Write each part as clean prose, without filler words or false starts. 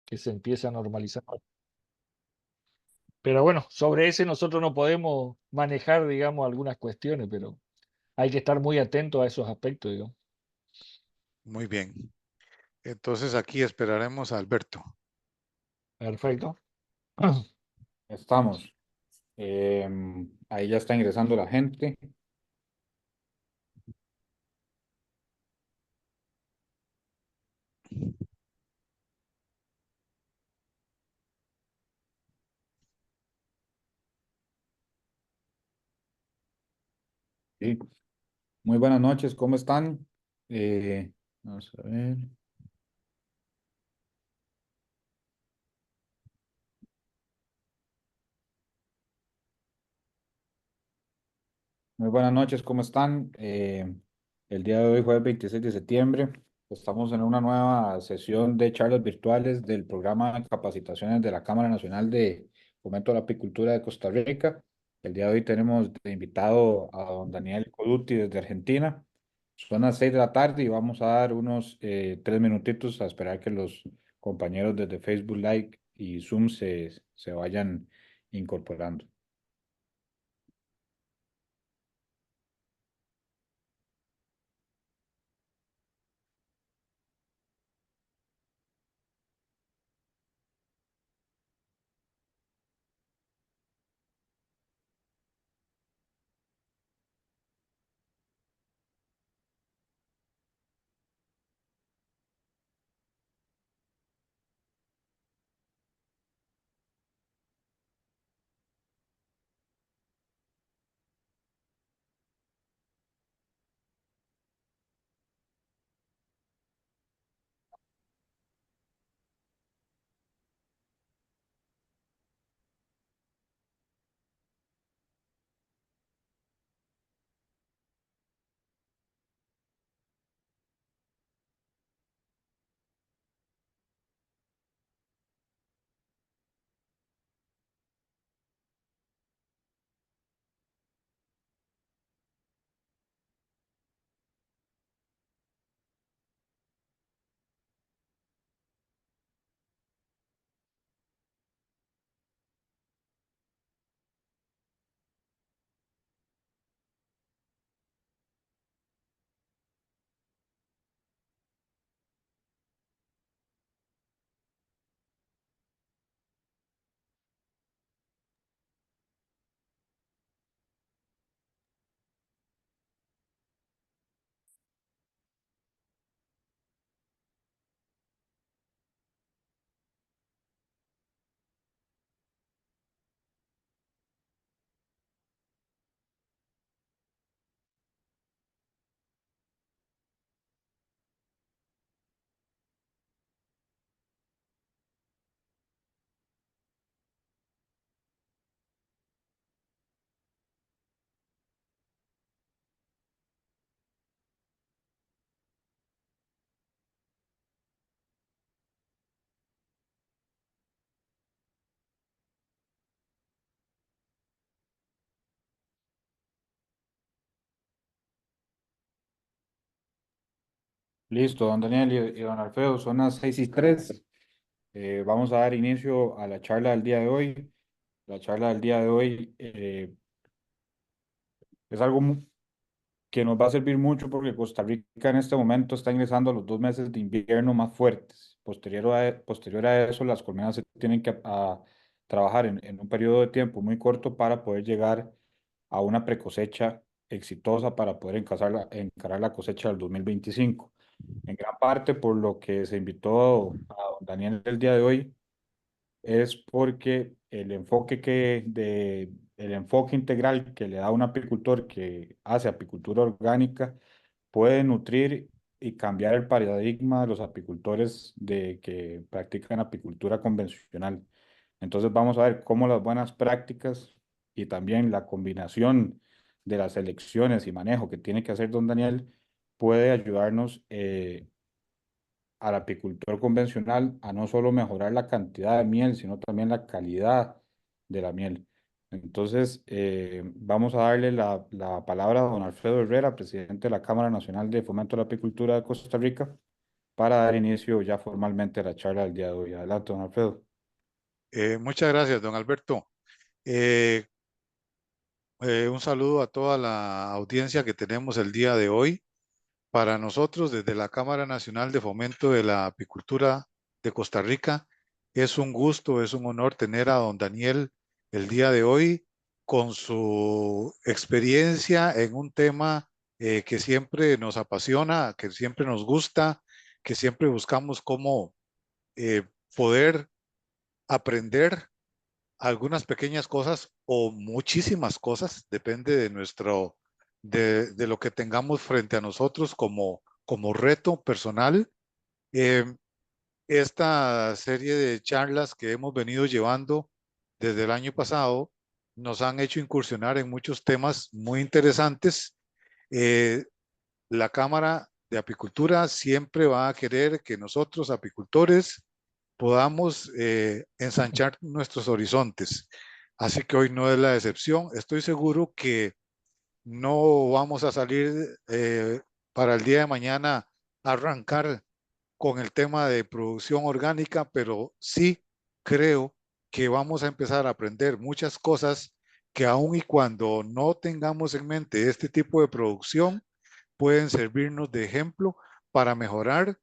que se empiece a normalizar. Pero bueno, sobre ese nosotros no podemos manejar, digamos, algunas cuestiones, pero hay que estar muy atento a esos aspectos, digamos. Muy bien. Entonces aquí esperaremos a Alberto. Perfecto. Estamos. Ahí ya está ingresando la gente. Sí. Muy buenas noches, ¿cómo están? Vamos a ver. Muy buenas noches, ¿cómo están? El día de hoy, jueves 26 de septiembre, estamos en una nueva sesión de charlas virtuales del programa de capacitaciones de la Cámara Nacional de Fomento a la Apicultura de Costa Rica. El día de hoy tenemos de invitado a don Daniel Coluti desde Argentina. Son las 6 de la tarde y vamos a dar unos 3 minutitos a esperar que los compañeros desde Facebook Live y Zoom se vayan incorporando. Listo, don Daniel y don Alfredo, son las 6:03. Vamos a dar inicio a la charla del día de hoy. La charla del día de hoy es algo que nos va a servir mucho porque Costa Rica en este momento está ingresando a los 2 meses de invierno más fuertes. Posterior a eso, las colmenas se tienen que trabajar en un periodo de tiempo muy corto para poder llegar a una precosecha exitosa para poder encarar la cosecha del 2025. En gran parte por lo que se invitó a don Daniel el día de hoy es porque el enfoque integral que le da un apicultor que hace apicultura orgánica puede nutrir y cambiar el paradigma de los apicultores de que practican apicultura convencional. Entonces vamos a ver cómo las buenas prácticas y también la combinación de las elecciones y manejo que tiene que hacer don Daniel puede ayudarnos al apicultor convencional a no solo mejorar la cantidad de miel, sino también la calidad de la miel. Entonces, vamos a darle la palabra a don Alfredo Herrera, presidente de la Cámara Nacional de Fomento de la Apicultura de Costa Rica, para dar inicio ya formalmente a la charla del día de hoy. Adelante, don Alfredo. Muchas gracias, don Alberto. Eh, un saludo a toda la audiencia que tenemos el día de hoy. Para nosotros, desde la Cámara Nacional de Fomento de la Apicultura de Costa Rica, es un gusto, es un honor tener a don Daniel el día de hoy con su experiencia en un tema que siempre nos apasiona, que siempre nos gusta, que siempre buscamos cómo eh, poder aprender algunas pequeñas cosas o muchísimas cosas, depende de de lo que tengamos frente a nosotros como reto personal. Eh, esta serie de charlas que hemos venido llevando desde el año pasado nos han hecho incursionar en muchos temas muy interesantes. Eh, la Cámara de Apicultura siempre va a querer que nosotros, apicultores, podamos ensanchar nuestros horizontes. Así que hoy no es la excepción. Estoy seguro que no vamos a salir para el día de mañana a arrancar con el tema de producción orgánica, pero sí creo que vamos a empezar a aprender muchas cosas que aun y cuando no tengamos en mente este tipo de producción, pueden servirnos de ejemplo para mejorar,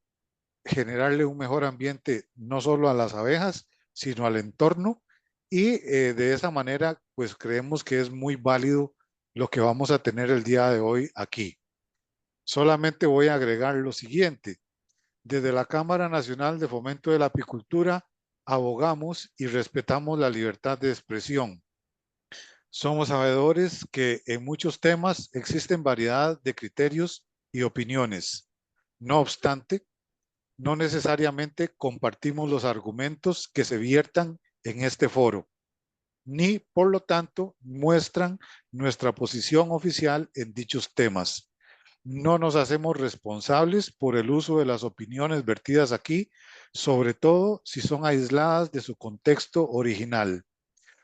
generarle un mejor ambiente no solo a las abejas, sino al entorno. Y de esa manera, pues creemos que es muy válido lo que vamos a tener el día de hoy aquí. Solamente voy a agregar lo siguiente. Desde la Cámara Nacional de Fomento de la Apicultura, abogamos y respetamos la libertad de expresión. Somos sabedores que en muchos temas existen variedad de criterios y opiniones. No obstante, no necesariamente compartimos los argumentos que se viertan en este foro, ni por lo tanto muestran nuestra posición oficial en dichos temas. No nos hacemos responsables por el uso de las opiniones vertidas aquí, sobre todo si son aisladas de su contexto original.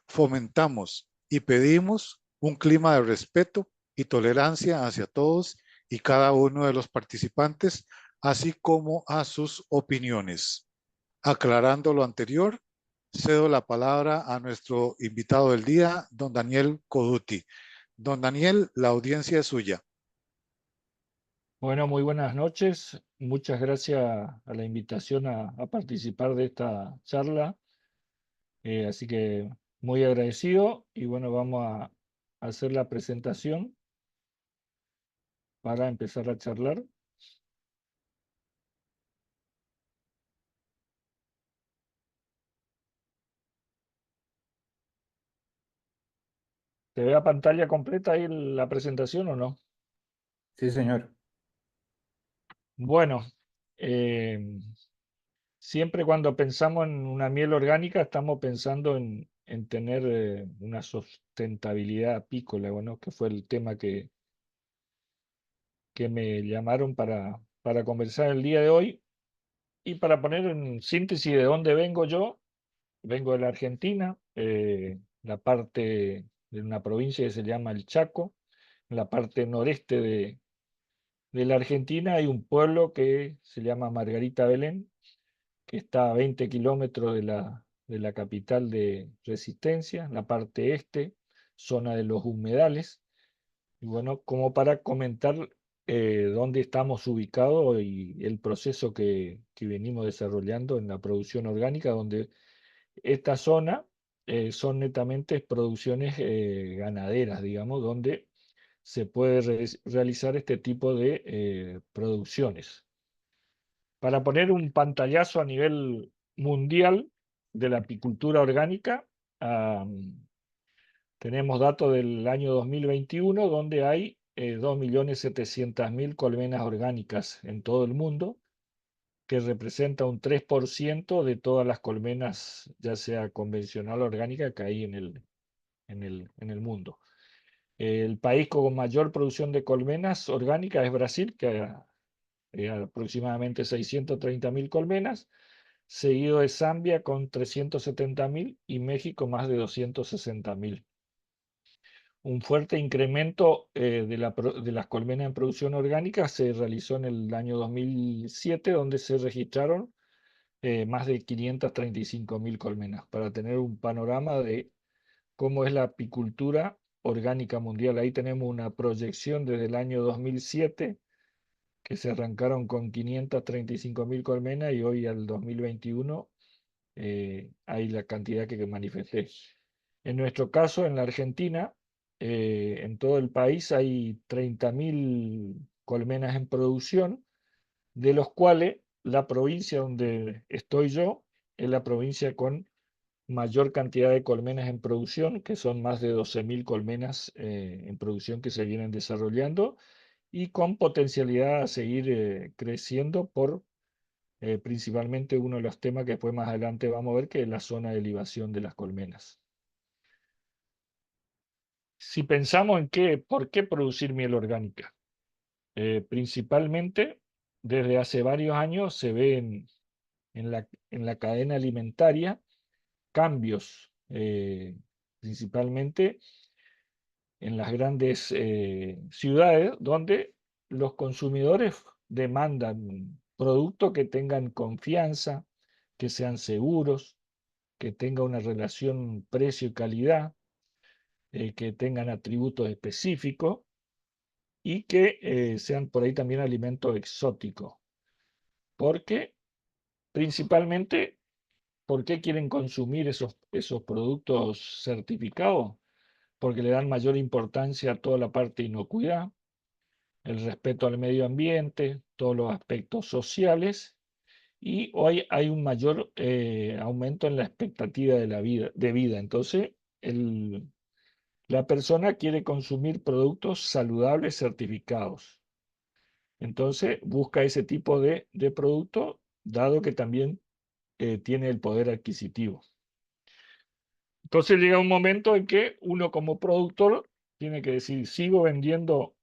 Fomentamos y pedimos un clima de respeto y tolerancia hacia todos y cada uno de los participantes, así como a sus opiniones. Aclarando lo anterior, cedo la palabra a nuestro invitado del día, don Daniel Coduti. Don Daniel, la audiencia es suya. Bueno, muy buenas noches. Muchas gracias a la invitación a participar de esta charla. Así que muy agradecido y bueno, vamos a hacer la presentación para empezar a charlar. ¿Se ve a pantalla completa ahí la presentación o no? Sí, señor. Bueno, eh, siempre cuando pensamos en una miel orgánica estamos pensando en tener una sustentabilidad apícola, bueno, que fue el tema que me llamaron para conversar el día de hoy. Y para poner en síntesis de dónde vengo yo, vengo de la Argentina, la parte de una provincia que se llama el Chaco, en la parte noreste de la Argentina hay un pueblo que se llama Margarita Belén, que está a 20 kilómetros de la capital de Resistencia, en la parte este, zona de los humedales. Y bueno, como para comentar dónde estamos ubicados y el proceso que venimos desarrollando en la producción orgánica, donde esta zona son netamente producciones ganaderas, digamos, donde se puede realizar este tipo de producciones. Para poner un pantallazo a nivel mundial de la apicultura orgánica, ah, tenemos datos del año 2021 donde hay 2.700.000 colmenas orgánicas en todo el mundo, que representa un 3% de todas las colmenas, ya sea convencional o orgánica, que hay en el mundo. El país con mayor producción de colmenas orgánicas es Brasil, que aproximadamente 630.000 colmenas, seguido de Zambia con 370.000 y México más de 260.000. un fuerte incremento de las colmenas en producción orgánica se realizó en el año 2007, donde se registraron más de 535.000 colmenas, para tener un panorama de cómo es la apicultura orgánica mundial. Ahí tenemos una proyección desde el año 2007, que se arrancaron con 535.000 colmenas y hoy al 2021 hay la cantidad que manifesté. En nuestro caso, en la Argentina, en todo el país hay 30.000 colmenas en producción, de los cuales la provincia donde estoy yo es la provincia con mayor cantidad de colmenas en producción, que son más de 12.000 colmenas en producción que se vienen desarrollando y con potencialidad a seguir creciendo por principalmente uno de los temas que después más adelante vamos a ver, que es la zona de libación de las colmenas. Si pensamos en por qué producir miel orgánica, principalmente desde hace varios años se ven en la cadena alimentaria cambios, principalmente en las grandes ciudades, donde los consumidores demandan productos que tengan confianza, que sean seguros, que tengan una relación precio y calidad, que tengan atributos específicos y que sean por ahí también alimentos exóticos. Porque principalmente, ¿por qué quieren consumir esos productos certificados? Porque le dan mayor importancia a toda la parte de inocuidad, el respeto al medio ambiente, todos los aspectos sociales, y hoy hay un mayor aumento en la expectativa de vida. Entonces, la persona quiere consumir productos saludables certificados. Entonces, busca ese tipo de producto, dado que también tiene el poder adquisitivo. Entonces llega un momento en que uno como productor tiene que decir, ¿sigo vendiendo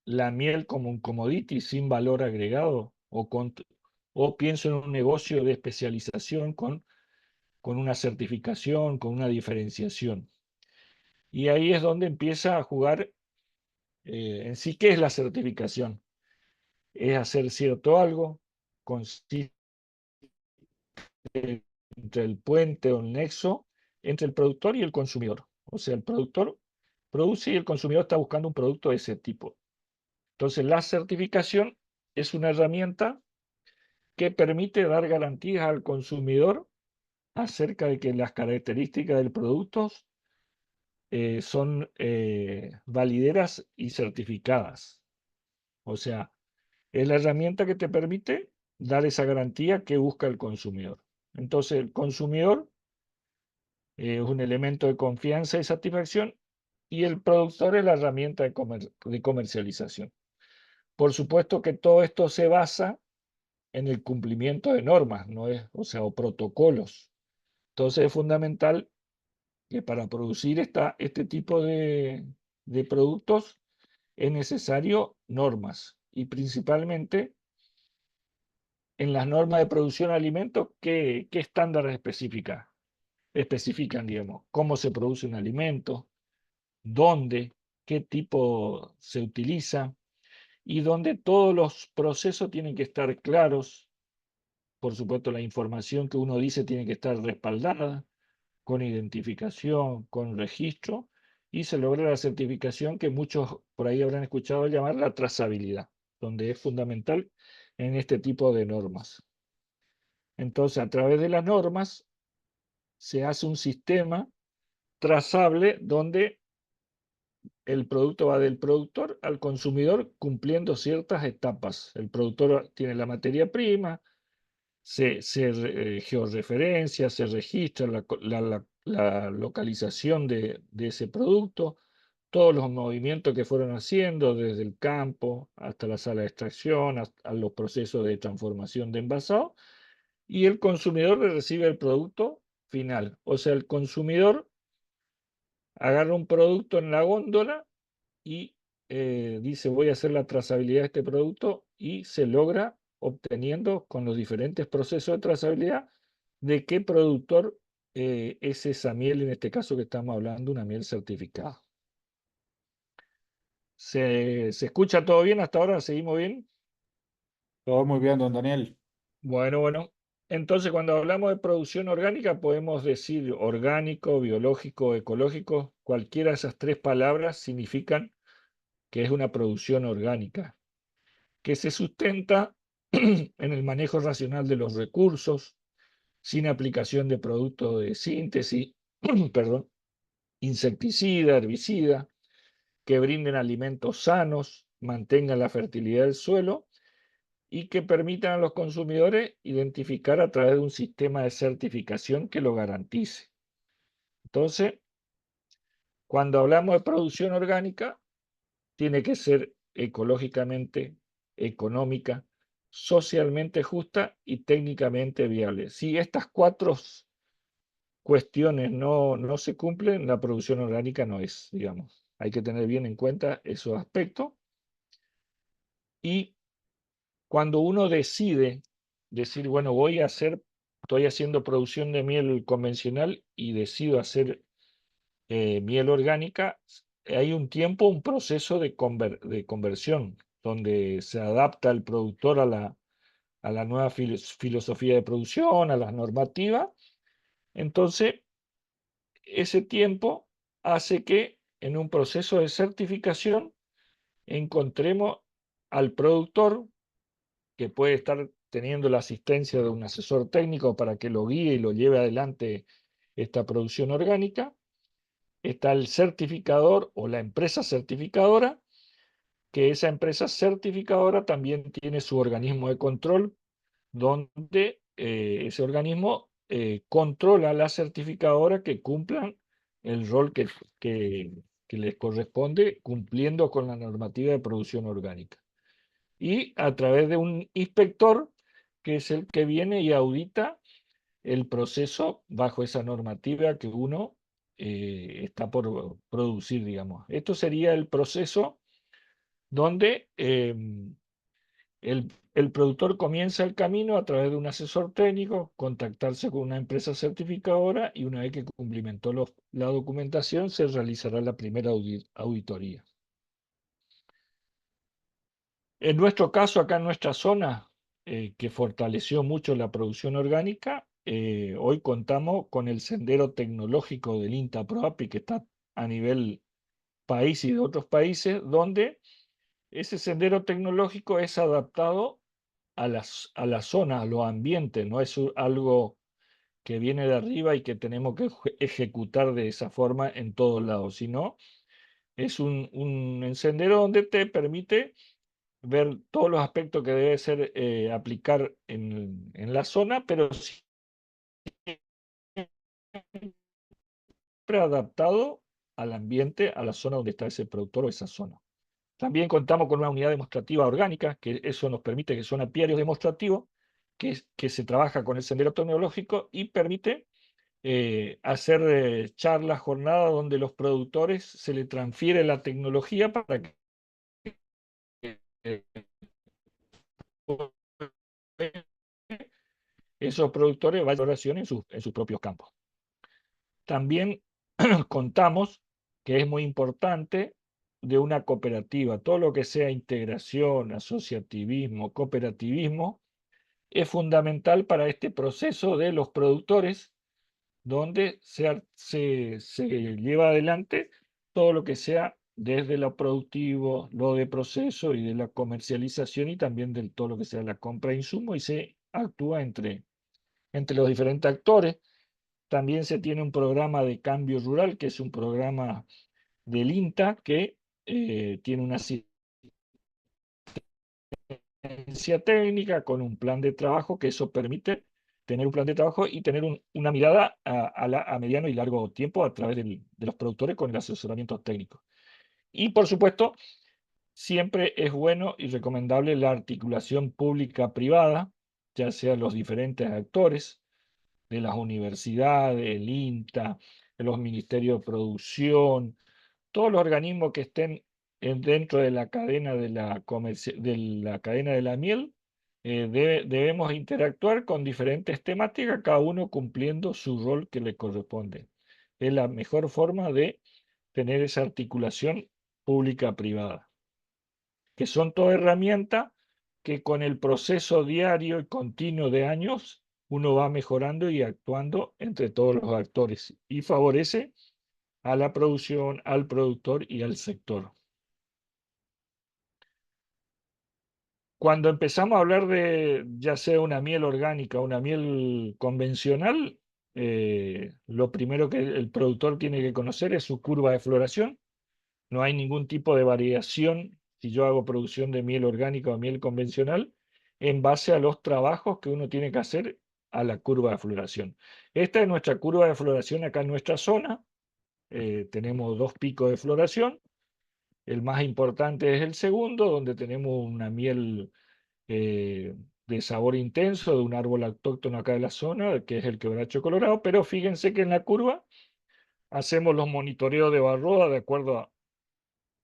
la miel como un commodity sin valor agregado? ¿O pienso en un negocio de especialización con una certificación, con una diferenciación? Y ahí es donde empieza a jugar en sí. ¿Qué es la certificación? Es hacer cierto algo, consiste entre el puente o el nexo entre el productor y el consumidor. O sea, el productor produce y el consumidor está buscando un producto de ese tipo. Entonces, la certificación es una herramienta que permite dar garantías al consumidor acerca de que las características del producto son valideras y certificadas. O sea, es la herramienta que te permite dar esa garantía que busca el consumidor. Entonces, el consumidor es un elemento de confianza y satisfacción, y el productor es la herramienta de comercialización. Por supuesto que todo esto se basa en el cumplimiento de normas, ¿no es? O sea, o protocolos. Entonces es fundamental que para producir este tipo de productos es necesario normas, y principalmente en las normas de producción de alimentos, ¿qué estándares especifican, digamos, cómo se produce un alimento, dónde, qué tipo se utiliza, y donde todos los procesos tienen que estar claros. Por supuesto, la información que uno dice tiene que estar respaldada, con identificación, con registro, y se logra la certificación, que muchos por ahí habrán escuchado llamar la trazabilidad, donde es fundamental en este tipo de normas. Entonces, a través de las normas se hace un sistema trazable donde el producto va del productor al consumidor cumpliendo ciertas etapas. El productor tiene la materia prima, se georreferencia, se registra la localización de ese producto, todos los movimientos que fueron haciendo desde el campo hasta la sala de extracción, hasta los procesos de transformación de envasado, y el consumidor le recibe el producto final. O sea, el consumidor agarra un producto en la góndola y dice, voy a hacer la trazabilidad de este producto, y se logra obteniendo con los diferentes procesos de trazabilidad de qué productor es esa miel, en este caso que estamos hablando, una miel certificada. ¿Se escucha todo bien hasta ahora? ¿Seguimos bien? Todo muy bien, don Daniel. Bueno. Entonces, cuando hablamos de producción orgánica, podemos decir orgánico, biológico, ecológico. Cualquiera de esas tres palabras significan que es una producción orgánica, que se sustenta en el manejo racional de los recursos, sin aplicación de productos de síntesis, perdón, insecticida, herbicida, que brinden alimentos sanos, mantengan la fertilidad del suelo y que permitan a los consumidores identificar a través de un sistema de certificación que lo garantice. Entonces, cuando hablamos de producción orgánica, tiene que ser ecológicamente, económica, socialmente justa y técnicamente viable. Si estas cuatro cuestiones no se cumplen, la producción orgánica no es, digamos. Hay que tener bien en cuenta esos aspectos. Y cuando uno decide decir, bueno, estoy haciendo producción de miel convencional y decido hacer miel orgánica, hay un tiempo, un proceso de conversión, donde se adapta el productor a la nueva filosofía de producción, a las normativas. Entonces, ese tiempo hace que en un proceso de certificación encontremos al productor que puede estar teniendo la asistencia de un asesor técnico para que lo guíe y lo lleve adelante esta producción orgánica. Está el certificador o la empresa certificadora, que esa empresa certificadora también tiene su organismo de control, donde ese organismo controla a la certificadora que cumplan el rol que les corresponde cumpliendo con la normativa de producción orgánica. Y a través de un inspector, que es el que viene y audita el proceso bajo esa normativa que uno está por producir, digamos. Esto sería el proceso donde el productor comienza el camino a través de un asesor técnico, contactarse con una empresa certificadora y una vez que cumplimentó la documentación se realizará la primera auditoría. En nuestro caso, acá en nuestra zona, que fortaleció mucho la producción orgánica, hoy contamos con el sendero tecnológico del INTA ProAPI, que está a nivel país y de otros países, donde ese sendero tecnológico es adaptado a a la zona, a los ambientes, no es algo que viene de arriba y que tenemos que ejecutar de esa forma en todos lados, sino es un sendero donde te permite ver todos los aspectos que debe ser aplicar en la zona, pero siempre adaptado al ambiente, a la zona donde está ese productor o esa zona. También contamos con una unidad demostrativa orgánica, que eso nos permite, que son apiarios demostrativos, que se trabaja con el sendero tecnológico y permite hacer charlas, jornadas donde los productores se les transfiere la tecnología para que esos productores vayan a oración en sus propios campos. También contamos, que es muy importante, de una cooperativa. Todo lo que sea integración, asociativismo, cooperativismo, es fundamental para este proceso de los productores, donde se lleva adelante todo lo que sea desde lo productivo, lo de proceso y de la comercialización y también de todo lo que sea la compra de insumos y se actúa entre los diferentes actores. También se tiene un programa de cambio rural, que es un programa del INTA que tiene una asistencia técnica con un plan de trabajo, que eso permite tener un plan de trabajo y tener una mirada a mediano y largo tiempo a través de los productores con el asesoramiento técnico. Y por supuesto, siempre es bueno y recomendable la articulación pública-privada, ya sean los diferentes actores de las universidades, el INTA, de los ministerios de producción, todos los organismos que estén dentro de la cadena de la cadena de la miel. Debemos interactuar con diferentes temáticas, cada uno cumpliendo su rol que le corresponde. Es la mejor forma de tener esa articulación pública-privada. que son todas herramientas que con el proceso diario y continuo de años uno va mejorando y actuando entre todos los actores y favorece a la producción, al productor y al sector. Cuando empezamos a hablar de ya sea una miel orgánica o una miel convencional, lo primero que el productor tiene que conocer es su curva de floración. No hay ningún tipo de variación si yo hago producción de miel orgánica o miel convencional en base a los trabajos que uno tiene que hacer a la curva de floración. Esta es nuestra curva de floración acá en nuestra zona. Tenemos 2 picos de floración. El más importante es el segundo, donde tenemos una miel eh, de sabor intenso de un árbol autóctono acá de la zona, que es el quebracho colorado, pero fíjense que en la curva hacemos los monitoreos de barroa de acuerdo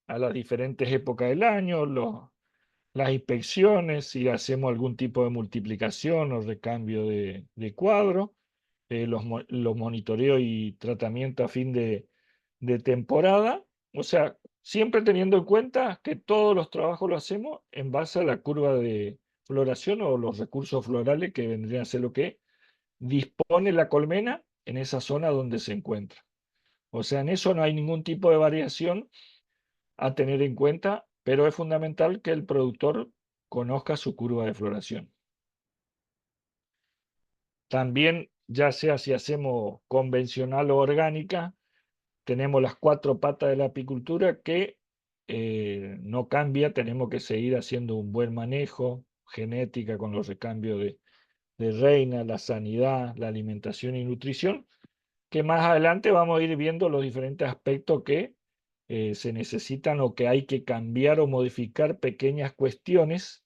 a las diferentes épocas del año, las inspecciones, si hacemos algún tipo de multiplicación o recambio de cuadro, los monitoreos y tratamiento a fin de temporada. O sea, siempre teniendo en cuenta que todos los trabajos los hacemos en base a la curva de floración o los recursos florales que vendrían a ser lo que dispone la colmena en esa zona donde se encuentra. O sea, en eso no hay ningún tipo de variación a tener en cuenta, pero es fundamental que el productor conozca su curva de floración. También, ya sea si hacemos convencional o orgánica, tenemos las 4 patas de la apicultura que no cambia, tenemos que seguir haciendo un buen manejo, genética con los recambios de reina, la sanidad, la alimentación y nutrición, que más adelante vamos a ir viendo los diferentes aspectos que se necesitan o que hay que cambiar o modificar pequeñas cuestiones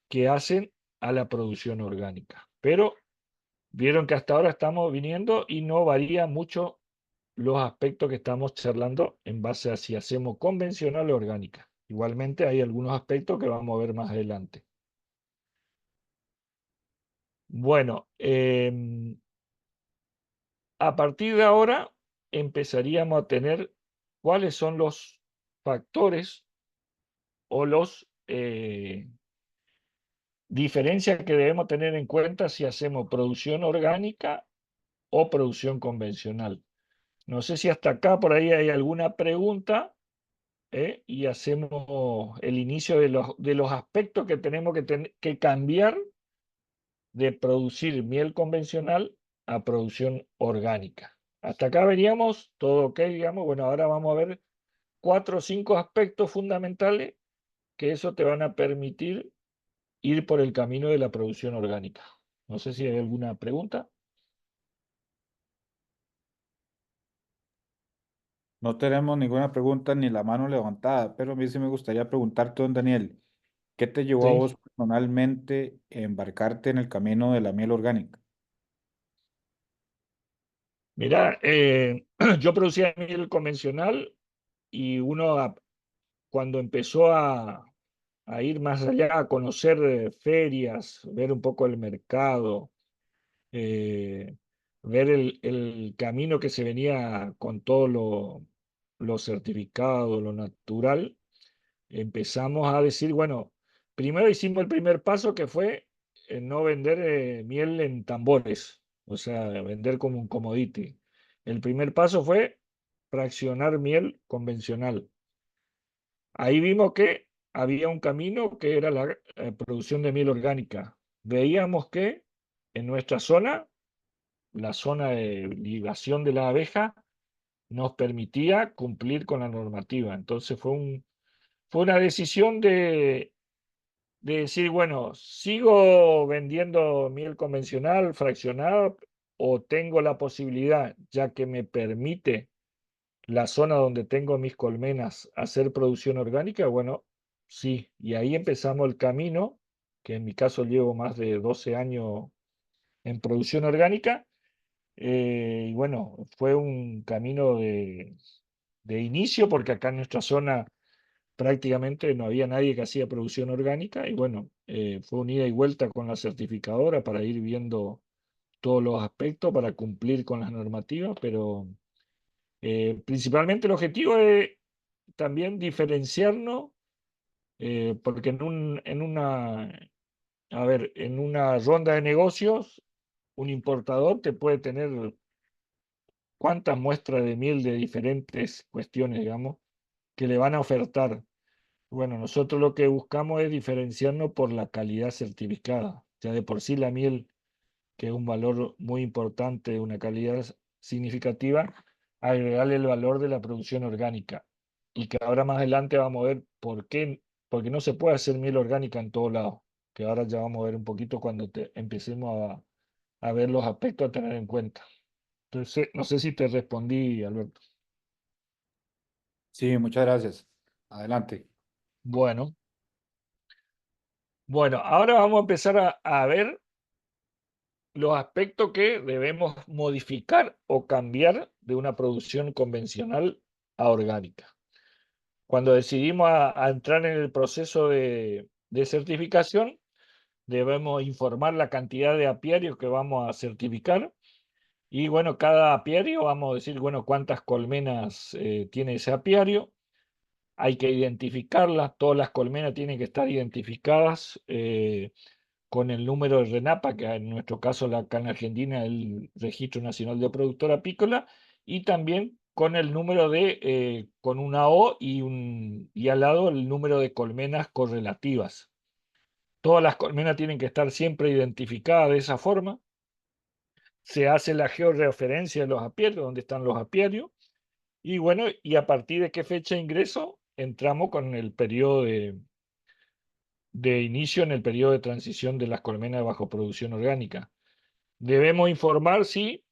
que hacen a la producción orgánica. Pero vieron que hasta ahora estamos viniendo y no varía mucho los aspectos que estamos charlando en base a si hacemos convencional o orgánica. Igualmente hay algunos aspectos que vamos a ver más adelante. Bueno, a partir de ahora empezaríamos a tener cuáles son los factores o los diferencias que debemos tener en cuenta si hacemos producción orgánica o producción convencional. No sé si hasta acá por ahí hay alguna pregunta, y hacemos el inicio de los aspectos que tenemos que cambiar de producir miel convencional a producción orgánica. Hasta acá veníamos, todo ok, digamos. Bueno, ahora vamos a ver 4 o 5 aspectos fundamentales que eso te van a permitir ir por el camino de la producción orgánica. No sé si hay alguna pregunta. No tenemos ninguna pregunta ni la mano levantada, pero a mí sí me gustaría preguntarte, don Daniel, ¿qué te llevó a Sí. vos personalmente a embarcarte en el camino de la miel orgánica? Mira, yo producía miel convencional y cuando empezó a ir más allá, a conocer ferias, ver un poco el mercado, eh, ver el camino que se venía con todo lo certificado, lo natural, empezamos a decir, bueno, primero hicimos el primer paso que fue no vender miel en tambores, o sea, vender como un commodity. El primer paso fue fraccionar miel convencional. Ahí vimos que había un camino que era la producción de miel orgánica. Veíamos que en nuestra zona, la zona de ligación de la abeja, nos permitía cumplir con la normativa. Entonces fue una decisión de decir, bueno, sigo vendiendo miel convencional, fraccionada, o tengo la posibilidad, ya que me permite la zona donde tengo mis colmenas hacer producción orgánica. Bueno, sí, y ahí empezamos el camino, que en mi caso llevo más de 12 años en producción orgánica. Y bueno, fue un camino de inicio, porque acá en nuestra zona prácticamente no había nadie que hacía producción orgánica, y bueno, fue un ida y vuelta con la certificadora para ir viendo todos los aspectos para cumplir con las normativas, pero principalmente el objetivo es también diferenciarnos porque a ver, en una ronda de negocios, un importador te puede tener cuántas muestras de miel de diferentes cuestiones, digamos, que le van a ofertar. Bueno, nosotros lo que buscamos es diferenciarnos por la calidad certificada. Ya de por sí la miel, que es un valor muy importante, una calidad significativa, agregarle el valor de la producción orgánica. Y que ahora más adelante vamos a ver por qué, porque no se puede hacer miel orgánica en todos lados, que ahora ya vamos a ver un poquito cuando empecemos a ver los aspectos a tener en cuenta. Entonces, no sé si te respondí, Alberto. Sí, muchas gracias. Adelante. Bueno, bueno, ahora vamos a empezar a ver los aspectos que debemos modificar o cambiar de una producción convencional a orgánica. Cuando decidimos a entrar en el proceso de certificación, debemos informar la cantidad de apiarios que vamos a certificar. Y bueno, cada apiario, vamos a decir, bueno, cuántas colmenas tiene ese apiario. Hay que identificarlas, todas las colmenas tienen que estar identificadas con el número de RENAPA, que en nuestro caso acá en Argentina el Registro Nacional de Productor Apícola, y también con el número con una O y al lado el número de colmenas correlativas. Todas las colmenas tienen que estar siempre identificadas de esa forma. Se hace la georreferencia de los apiarios, donde están los apiarios, y bueno, y a partir de qué fecha de ingreso entramos con el periodo de inicio en el periodo de transición de las colmenas bajo producción orgánica. Debemos informar si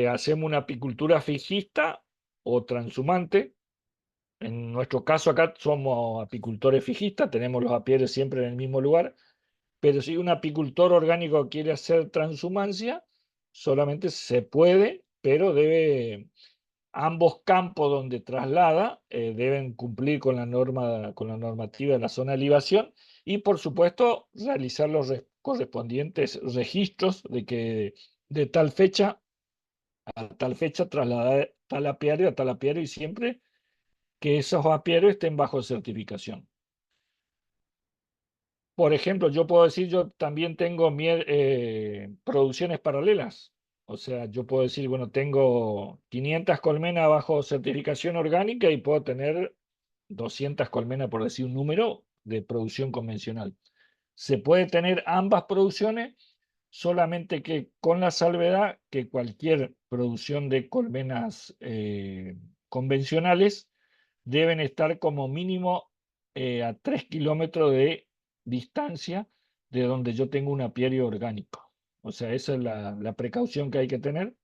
hacemos una apicultura fijista o transhumante. En nuestro caso acá somos apicultores fijistas, tenemos los apiarios siempre en el mismo lugar, pero si un apicultor orgánico quiere hacer transhumancia, solamente se puede, pero ambos campos donde traslada deben cumplir con con la normativa de la zona de libación y, por supuesto, realizar los correspondientes registros de que de tal fecha a tal fecha trasladar tal apiario a tal apiario y siempre que esos apiarios estén bajo certificación. Por ejemplo, yo puedo decir, yo también tengo producciones paralelas. O sea, yo puedo decir, bueno, tengo 500 colmenas bajo certificación orgánica y puedo tener 200 colmenas, por decir un número, de producción convencional. Se puede tener ambas producciones, solamente que con la salvedad que cualquier producción de colmenas convencionales deben estar como mínimo a 3 kilómetros de distancia de donde yo tengo un apiario orgánico. O sea, esa es la precaución que hay que tener.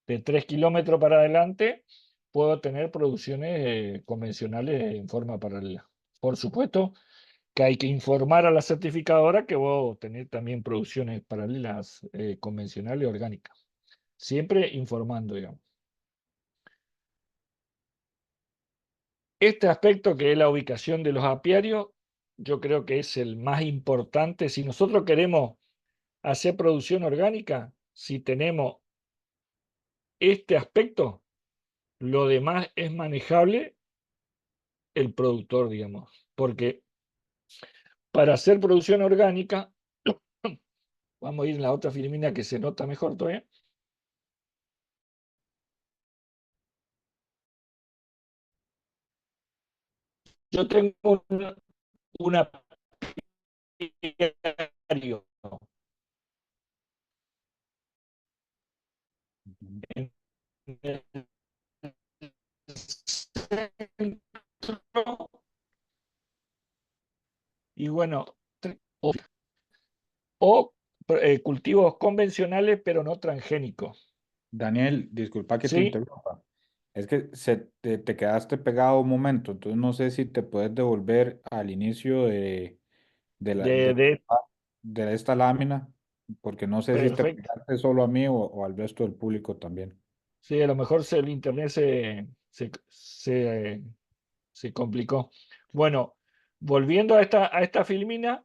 De 3 kilómetros para adelante puedo tener producciones convencionales en forma paralela. Por supuesto que hay que informar a la certificadora que voy a tener también producciones paralelas convencionales orgánicas. Siempre informando, digamos. Este aspecto que es la ubicación de los apiarios, yo creo que es el más importante. Si nosotros queremos hacer producción orgánica, si tenemos este aspecto, lo demás es manejable el productor, digamos. Porque para hacer producción orgánica, vamos a ir en la otra filmina que se nota mejor todavía. Yo tengo un apiario Ujú. en el centro y bueno, o cultivos convencionales pero no transgénicos. Daniel, disculpa que te ¿Sí? interrumpa. Es que te quedaste pegado un momento, entonces no sé si te puedes devolver al inicio de, la, De, de, de, de esta lámina, porque no sé si te perfecto. pegaste solo a mí o al resto del público también. Sí, a lo mejor el internet se complicó. Bueno, volviendo a esta filmina,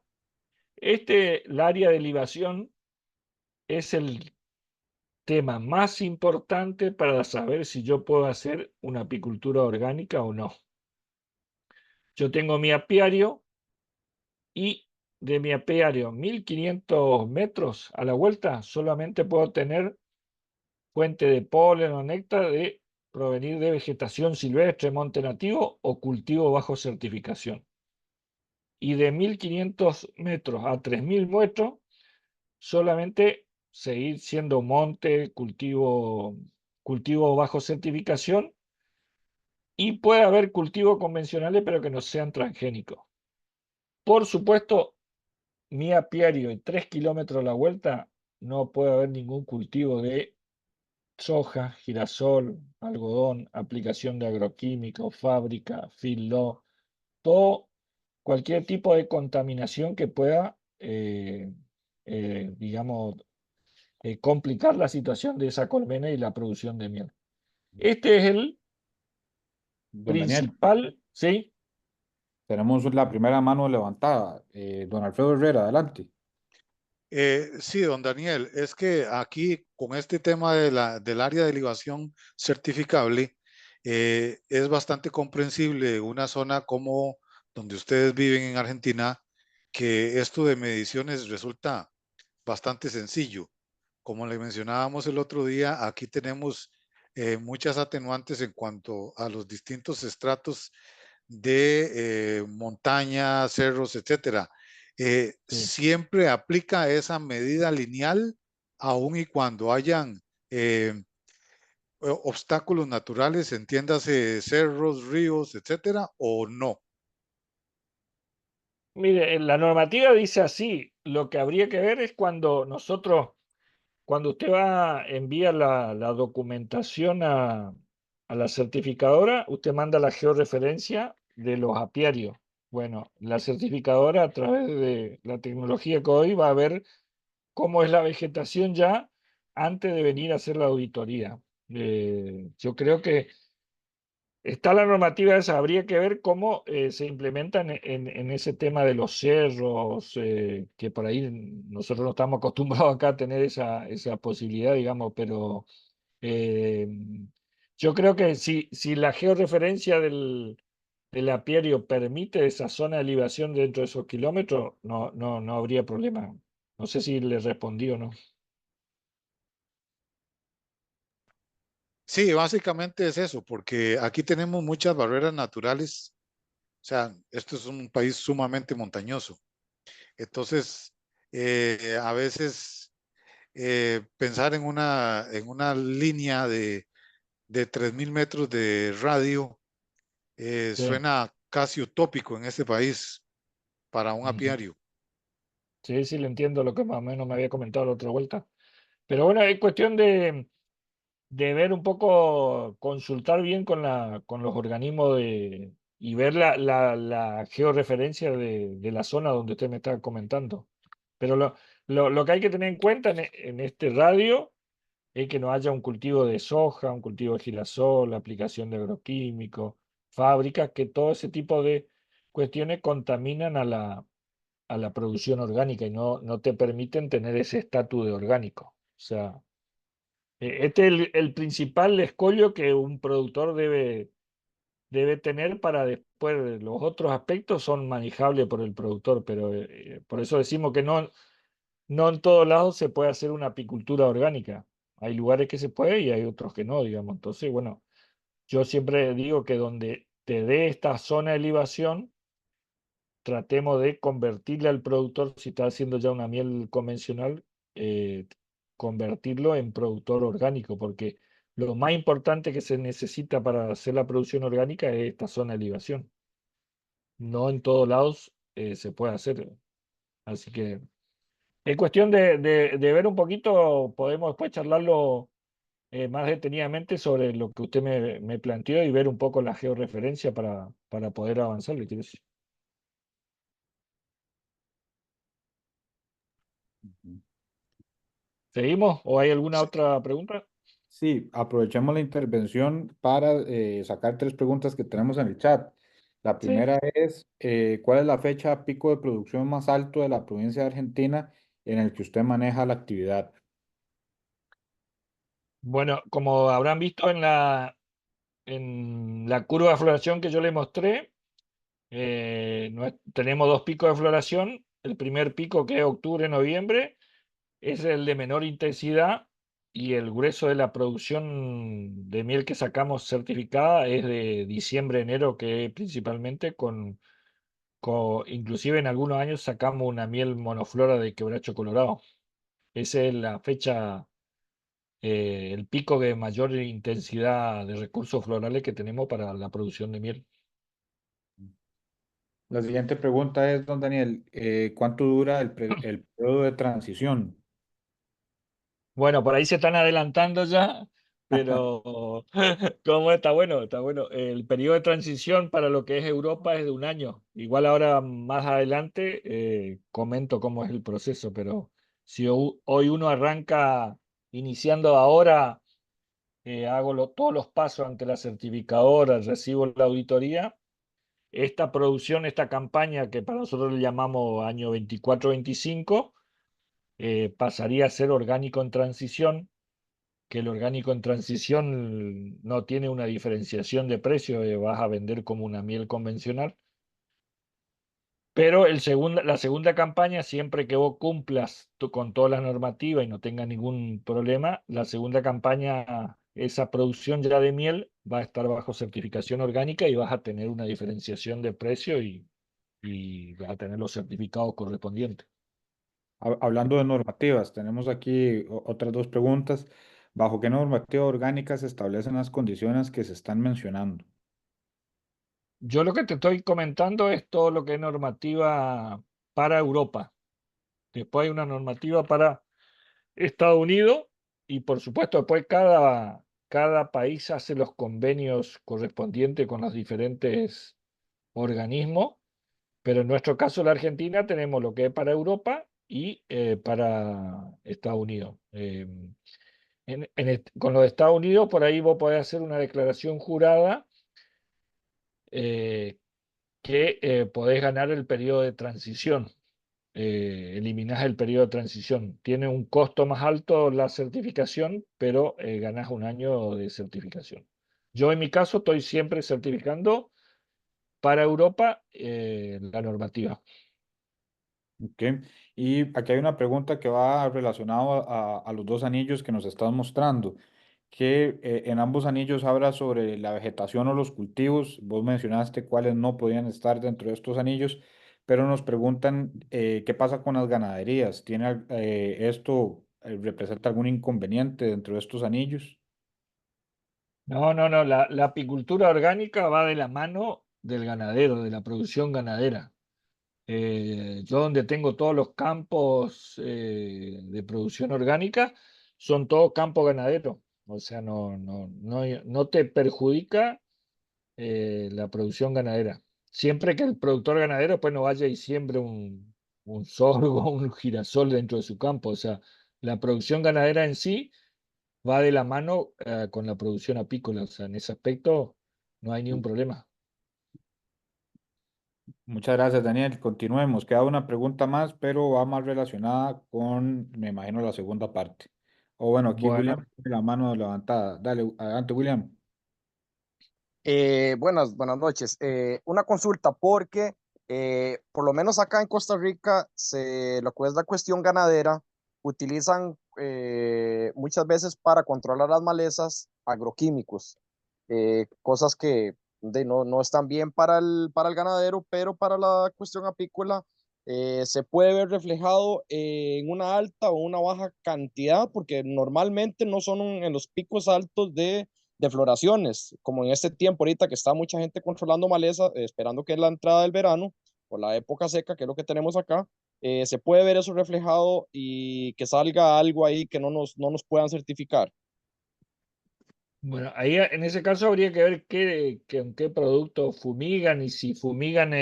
el área de libación es el tema más importante para saber si yo puedo hacer una apicultura orgánica o no. Yo tengo mi apiario y de mi apiario 1500 metros a la vuelta solamente puedo tener fuente de polen o néctar de provenir de vegetación silvestre, monte nativo o cultivo bajo certificación. Y de 1500 metros a 3000 metros solamente seguir siendo monte, cultivo bajo certificación, y puede haber cultivos convencionales pero que no sean transgénicos. Por supuesto, mi apiario y 3 kilómetros a la vuelta no puede haber ningún cultivo de soja, girasol, algodón, aplicación de agroquímicos, fábrica, feedlot, todo, cualquier tipo de contaminación que pueda, digamos, complicar la situación de esa colmena y la producción de miel. Este es el Don Daniel, principal, ¿sí? tenemos la primera mano levantada. Don Alfredo Herrera, adelante. Sí, don Daniel, es que aquí con este tema de del área de libación certificable, es bastante comprensible una zona como donde ustedes viven en Argentina, que esto de mediciones resulta bastante sencillo. Como le mencionábamos el otro día, aquí tenemos muchas atenuantes en cuanto a los distintos estratos de montañas, cerros, etcétera. Sí. Siempre aplica esa medida lineal, aun y cuando hayan obstáculos naturales, entiéndase cerros, ríos, etcétera, o no. Mire, la normativa dice así, lo que habría que ver es cuando usted envía la documentación a la certificadora, usted manda la georreferencia de los apiarios. Bueno, la certificadora a través de la tecnología que hoy va a ver cómo es la vegetación ya antes de venir a hacer la auditoría. Yo creo que está la normativa esa, habría que ver cómo se implementa en ese tema de los cerros, que por ahí nosotros no estamos acostumbrados acá a tener esa posibilidad, digamos, pero eh, yo creo que si la georreferencia del apiario permite esa zona de libación dentro de esos kilómetros, no habría problema. No sé si le respondí o no. Sí, básicamente es eso, porque aquí tenemos muchas barreras naturales. O sea, esto es un país sumamente montañoso. Entonces, a veces pensar en una línea de 3000 metros de radio Sí. suena casi utópico en este país para un Ujú. apiario. Sí, sí, le entiendo lo que más o menos me había comentado la otra vuelta. Pero bueno, es cuestión de ver un poco, consultar bien con los organismos y ver la georreferencia de la zona donde usted me está comentando. Pero lo que hay que tener en cuenta en este radio es que no haya un cultivo de soja, un cultivo de girasol, la aplicación de agroquímicos, fábricas, que todo ese tipo de cuestiones contaminan a la producción orgánica y no te permiten tener ese estatus de orgánico. O sea, este es el principal escollo que un productor debe tener para después los otros aspectos son manejables por el productor, pero por eso decimos que no en todos lados se puede hacer una apicultura orgánica. Hay lugares que se puede y hay otros que no, digamos. Entonces, bueno, yo siempre digo que donde te dé esta zona de libación, tratemos de convertirle al productor, si está haciendo ya una miel convencional, eh, convertirlo en productor orgánico, porque lo más importante que se necesita para hacer la producción orgánica es esta zona de libación. No en todos lados se puede hacer. Así que es cuestión de ver un poquito, podemos después charlarlo más detenidamente sobre lo que usted me planteó y ver un poco la georreferencia para poder avanzar. ¿Le quiero decir? Ujú. ¿Seguimos o hay alguna Sí, otra pregunta? Sí, aprovechemos la intervención para sacar tres preguntas que tenemos en el chat. La Sí. primera es, ¿cuál es la fecha pico de producción más alto de la provincia de Argentina en el que usted maneja la actividad? Bueno, como habrán visto en la curva de floración que yo le mostré, Tenemos dos picos de floración. El primer pico, que es octubre-noviembre, es el de menor intensidad, y el grueso de la producción de miel que sacamos certificada es de diciembre-enero, que principalmente inclusive en algunos años sacamos una miel monoflora de quebracho colorado. Esa es la fecha, el pico de mayor intensidad de recursos florales que tenemos para la producción de miel. La siguiente pregunta es, don Daniel, ¿cuánto dura el periodo de transición? Bueno, por ahí se están adelantando ya, pero ¿cómo está bueno? Está bueno. El periodo de transición para lo que es Europa es de un año. Igual ahora más adelante comento cómo es el proceso, pero si hoy uno arranca iniciando ahora, hago todos los pasos ante la certificadora, recibo la auditoría. Esta producción, esta campaña que para nosotros le llamamos año 24-25, pasaría a ser orgánico en transición, que el orgánico en transición no tiene una diferenciación de precio, vas a vender como una miel convencional. Pero la segunda campaña, siempre que vos cumplas con todas las normativas y no tengas ningún problema, la segunda campaña, esa producción ya de miel va a estar bajo certificación orgánica y vas a tener una diferenciación de precio, y vas a tener los certificados correspondientes. Hablando de normativas, tenemos aquí otras dos preguntas. ¿Bajo qué normativa orgánica se establecen las condiciones que se están mencionando? Yo lo que te estoy comentando es todo lo que es normativa para Europa. Después hay una normativa para Estados Unidos, y por supuesto después cada país hace los convenios correspondientes con los diferentes organismos, pero en nuestro caso la Argentina tenemos lo que es para Europa y para Estados Unidos. Con los de Estados Unidos, por ahí vos podés hacer una declaración jurada, eh, que podés ganar el periodo de transición. Eliminás el periodo de transición. Tiene un costo más alto la certificación, pero ganás un año de certificación. Yo en mi caso estoy siempre certificando para Europa la normativa. ¿Ok? Y aquí hay una pregunta que va relacionada a los dos anillos que nos estás mostrando, que en ambos anillos habla sobre la vegetación o los cultivos. Vos mencionaste cuáles no podían estar dentro de estos anillos, pero nos preguntan qué pasa con las ganaderías. ¿Tiene esto representa algún inconveniente dentro de estos anillos? No, no, no. La apicultura orgánica va de la mano del ganadero, de la producción ganadera. Yo donde tengo todos los campos de producción orgánica son todos campos ganaderos. O sea, no te perjudica la producción ganadera. Siempre que el productor ganadero pues no vaya y siembre un sorgo, un girasol dentro de su campo. O sea, la producción ganadera en sí va de la mano con la producción apícola. O sea, en ese aspecto no hay ningún problema. Muchas gracias, Daniel. Continuemos. Queda una pregunta más, pero va más relacionada con, me imagino, la segunda parte. O bueno, aquí William Bueno, tiene la mano levantada. Dale, adelante, William. Buenas noches. Una consulta porque por lo menos acá en Costa Rica, lo que es la cuestión ganadera, utilizan muchas veces para controlar las malezas agroquímicos, cosas que no están bien para el ganadero, pero para la cuestión apícola se puede ver reflejado en una alta o una baja cantidad, porque normalmente no son en los picos altos de floraciones, como en este tiempo ahorita que está mucha gente controlando maleza, esperando que es la entrada del verano o la época seca, que es lo que tenemos acá. Se puede ver eso reflejado y que salga algo ahí que no nos puedan certificar. bueno, ahí en ese caso habría que ver en qué producto fumigan, y si fumigan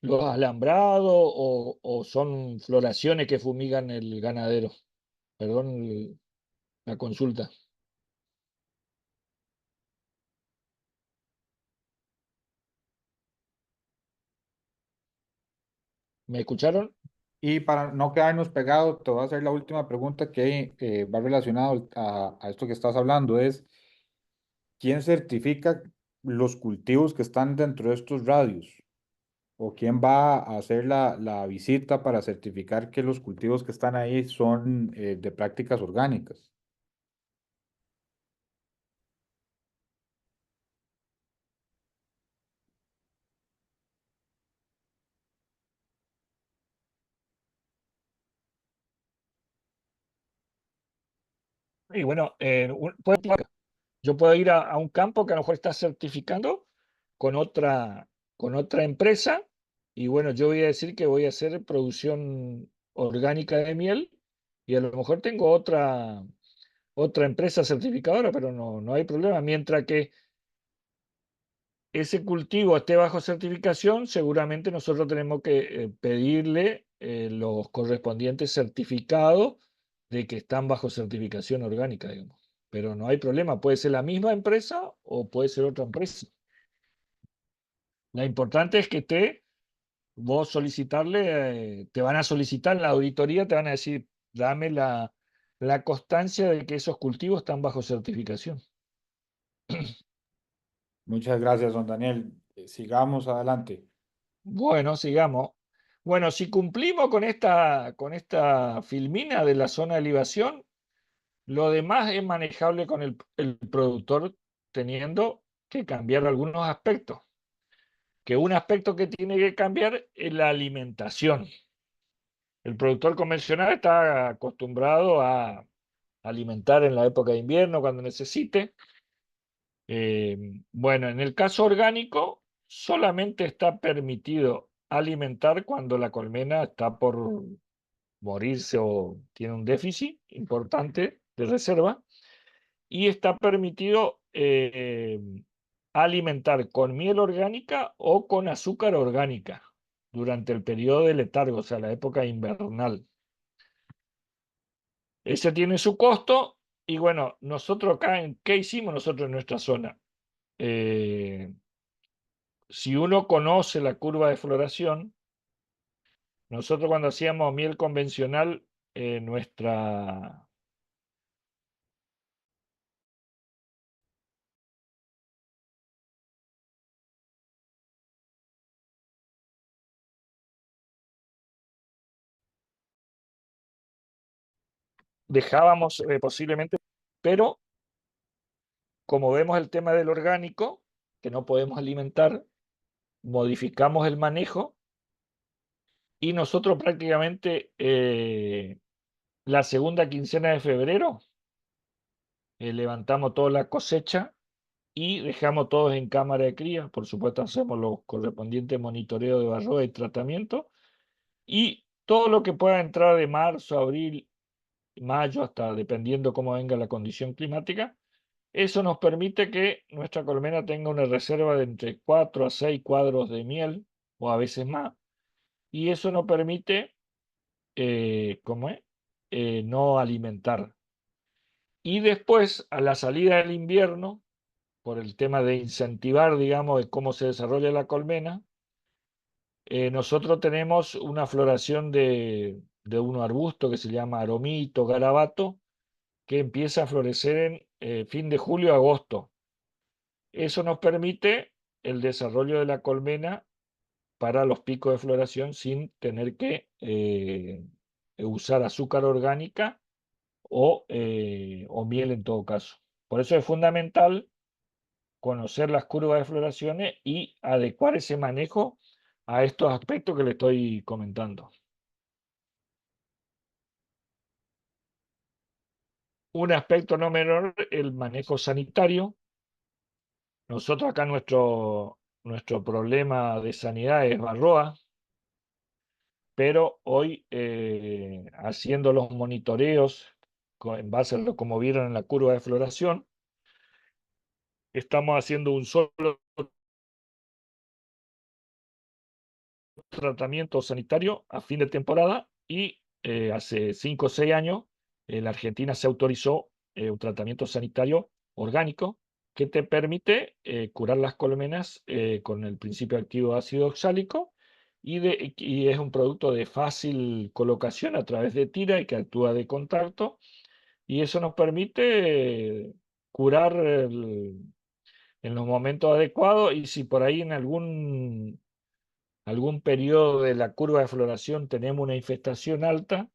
los alambrados, o son floraciones que fumigan el ganadero. Perdón la consulta. ¿Me escucharon? Y para no quedarnos pegados, te voy a hacer la última pregunta que va relacionado a esto que estás hablando. Es, ¿quién certifica los cultivos que están dentro de estos radios? o quién va a hacer la visita para certificar que los cultivos que están ahí son de prácticas orgánicas? Y bueno, yo puedo ir a un campo que a lo mejor está certificando con con otra empresa y bueno, yo voy a decir que voy a hacer producción orgánica de miel y a lo mejor tengo otra empresa certificadora, pero no hay problema. Mientras que ese cultivo esté bajo certificación, seguramente nosotros tenemos que pedirle los correspondientes certificados de que están bajo certificación orgánica, digamos. Pero no hay problema, puede ser la misma empresa o puede ser otra empresa. Lo importante es que vos solicitarle, te van a solicitar la auditoría, te van a decir, dame la constancia de que esos cultivos están bajo certificación. Muchas gracias, don Daniel. Sigamos adelante. Bueno, sigamos. Bueno, si cumplimos con esta filmina de la zona de libación, lo demás es manejable con el productor teniendo que cambiar algunos aspectos. Que un aspecto que tiene que cambiar es la alimentación. El productor convencional está acostumbrado a alimentar en la época de invierno cuando necesite. Bueno, en el caso orgánico, solamente está permitido alimentar cuando la colmena está por morirse o tiene un déficit importante de reserva. Y está permitido alimentar con miel orgánica o con azúcar orgánica durante el periodo de letargo, o sea, la época invernal. Ese tiene su costo y bueno, nosotros acá, ¿qué hicimos nosotros en nuestra zona? Si uno conoce la curva de floración, nosotros cuando hacíamos miel convencional, nuestra dejábamos posiblemente, pero como vemos el tema del orgánico, que no podemos alimentar, modificamos el manejo y nosotros prácticamente la segunda quincena de febrero levantamos toda la cosecha y dejamos todos en cámara de cría. Por supuesto, hacemos los correspondientes monitoreos de varroa y tratamiento. Y todo lo que pueda entrar de marzo, abril, mayo, hasta dependiendo cómo venga la condición climática, eso nos permite que nuestra colmena tenga una reserva de entre 4 a 6 cuadros de miel, o a veces más. Y eso nos permite, ¿cómo es? No alimentar. Y después, a la salida del invierno, por el tema de incentivar, digamos, de cómo se desarrolla la colmena, nosotros tenemos una floración de un arbusto que se llama aromito, garabato, que empieza a florecer en fin de julio, agosto. Eso nos permite el desarrollo de la colmena para los picos de floración sin tener que usar azúcar orgánica o miel en todo caso. Por eso es fundamental conocer las curvas de floraciones y adecuar ese manejo a estos aspectos que le estoy comentando. Un aspecto no menor, el manejo sanitario. Nosotros acá nuestro problema de sanidad es varroa, pero hoy haciendo los monitoreos en base a lo como vieron en la curva de floración, estamos haciendo un solo tratamiento sanitario a fin de temporada y hace 5 o 6 años en la Argentina se autorizó un tratamiento sanitario orgánico que te permite curar las colmenas con el principio activo de ácido oxálico y es un producto de fácil colocación a través de tira y que actúa de contacto y eso nos permite curar en los momentos adecuados y si por ahí en algún periodo de la curva de floración tenemos una infestación alta,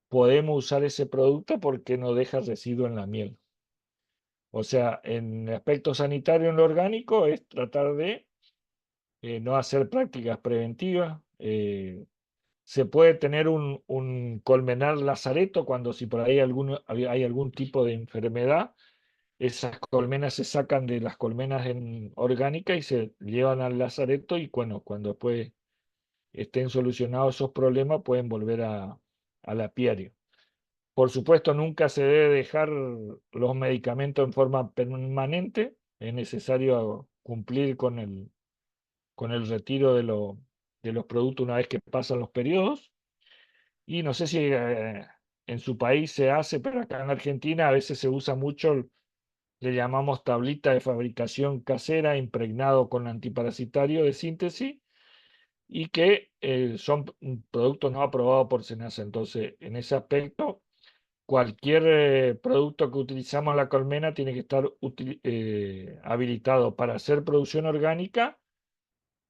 podemos usar ese producto porque no deja residuo en la miel. O sea, en aspecto sanitario en lo orgánico es tratar de no hacer prácticas preventivas. Se puede tener un colmenar lazareto cuando si por ahí hay algún tipo de enfermedad, esas colmenas se sacan de las colmenas orgánicas y se llevan al lazareto y bueno, cuando después estén solucionados esos problemas pueden volver al apiario. Por supuesto, nunca se debe dejar los medicamentos en forma permanente. Es necesario cumplir con el retiro de los productos una vez que pasan los periodos. Y no sé si en su país se hace, pero acá en Argentina a veces se usa mucho, le llamamos tablita de fabricación casera impregnado con antiparasitario de síntesis y que son productos no aprobados por SENASA. Entonces, en ese aspecto, cualquier producto que utilizamos en la colmena tiene que estar habilitado para hacer producción orgánica.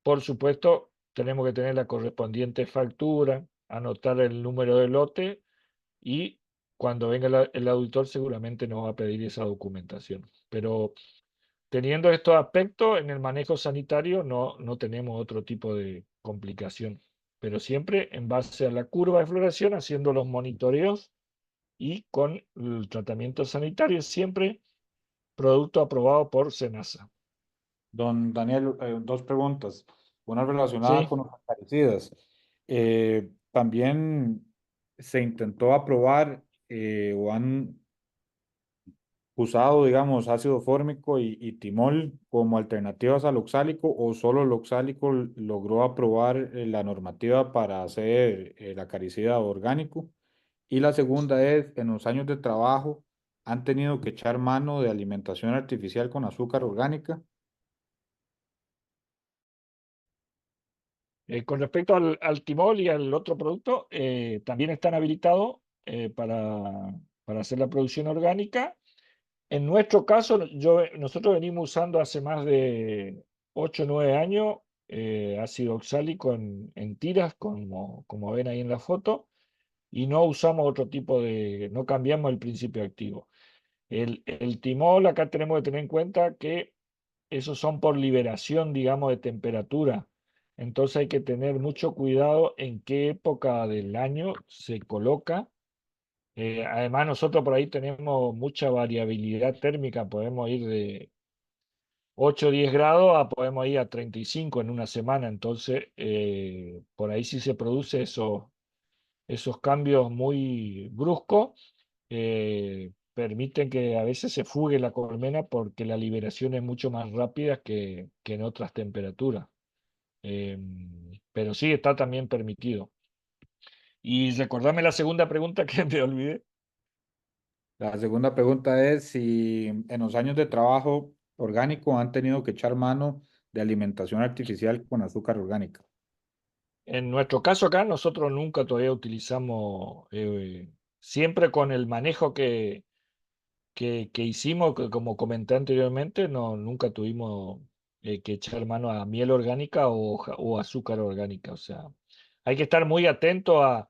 Por supuesto, tenemos que tener la correspondiente factura, anotar el número de lote y cuando venga el auditor seguramente nos va a pedir esa documentación. Pero teniendo estos aspectos en el manejo sanitario no tenemos otro tipo de complicación. Pero siempre en base a la curva de floración, haciendo los monitoreos y con el tratamiento sanitario, siempre producto aprobado por SENASA. Don Daniel, dos preguntas. Una relacionada ¿Sí? con los acaricidas. También se intentó aprobar o han usado, digamos, ácido fórmico y timol como alternativas al oxálico o solo el oxálico logró aprobar la normativa para hacer el acaricida orgánico. Y la segunda es, en los años de trabajo, han tenido que echar mano de alimentación artificial con azúcar orgánica. Con respecto al timol y al otro producto, también están habilitados para hacer la producción orgánica. En nuestro caso, nosotros venimos usando hace más de 8 o 9 años ácido oxálico en tiras, como ven ahí en la foto, y no usamos otro tipo no cambiamos el principio activo. El timol, acá tenemos que tener en cuenta que esos son por liberación, digamos, de temperatura. Entonces hay que tener mucho cuidado en qué época del año se coloca. Además, nosotros por ahí tenemos mucha variabilidad térmica, podemos ir de 8 o 10 grados podemos ir a 35 en una semana, entonces por ahí sí se produce esos cambios muy bruscos, permiten que a veces se fugue la colmena porque la liberación es mucho más rápida que en otras temperaturas. Pero sí está también permitido. Y recordame la segunda pregunta que me olvidé. La segunda pregunta es si en los años de trabajo orgánico han tenido que echar mano de alimentación artificial con azúcar orgánica. En nuestro caso acá, nosotros nunca todavía utilizamos, siempre con el manejo que hicimos, como comenté anteriormente, nunca tuvimos que echar mano a miel orgánica o azúcar orgánica. O sea, hay que estar muy atento a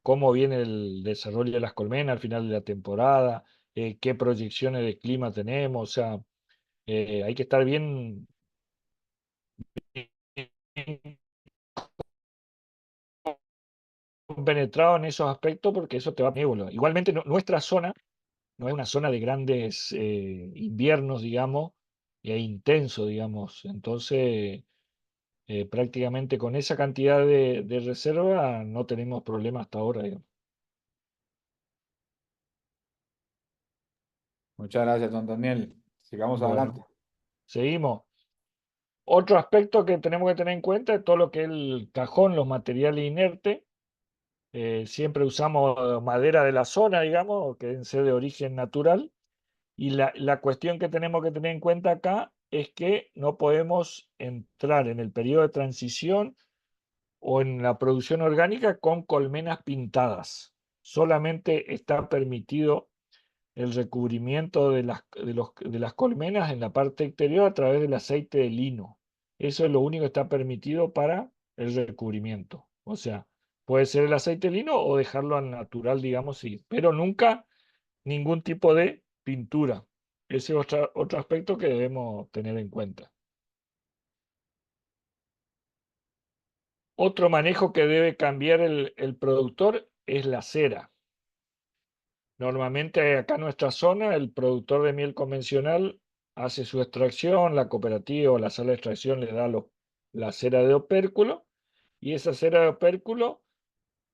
cómo viene el desarrollo de las colmenas al final de la temporada, qué proyecciones de clima tenemos. O sea, hay que estar bien penetrado en esos aspectos porque eso te va a benévolo. Igualmente, nuestra zona no es una zona de grandes inviernos, digamos, e intenso, digamos. Entonces, prácticamente con esa cantidad de reserva no tenemos problemas hasta ahora, digamos. Muchas gracias, don Daniel. Sigamos adelante. Bueno, seguimos. Otro aspecto que tenemos que tener en cuenta es todo lo que es el cajón, los materiales inertes. Siempre usamos madera de la zona, digamos, que deben ser de origen natural. Y la cuestión que tenemos que tener en cuenta acá es que no podemos entrar en el periodo de transición o en la producción orgánica con colmenas pintadas. Solamente está permitido el recubrimiento de las colmenas en la parte exterior a través del aceite de lino. Eso es lo único que está permitido para el recubrimiento. O sea, puede ser el aceite de lino o dejarlo al natural, digamos, sí, pero nunca ningún tipo de pintura. Ese es otro aspecto que debemos tener en cuenta. Otro manejo que debe cambiar el productor es la cera. Normalmente acá en nuestra zona el productor de miel convencional hace su extracción, la cooperativa o la sala de extracción le da la cera de opérculo y esa cera de opérculo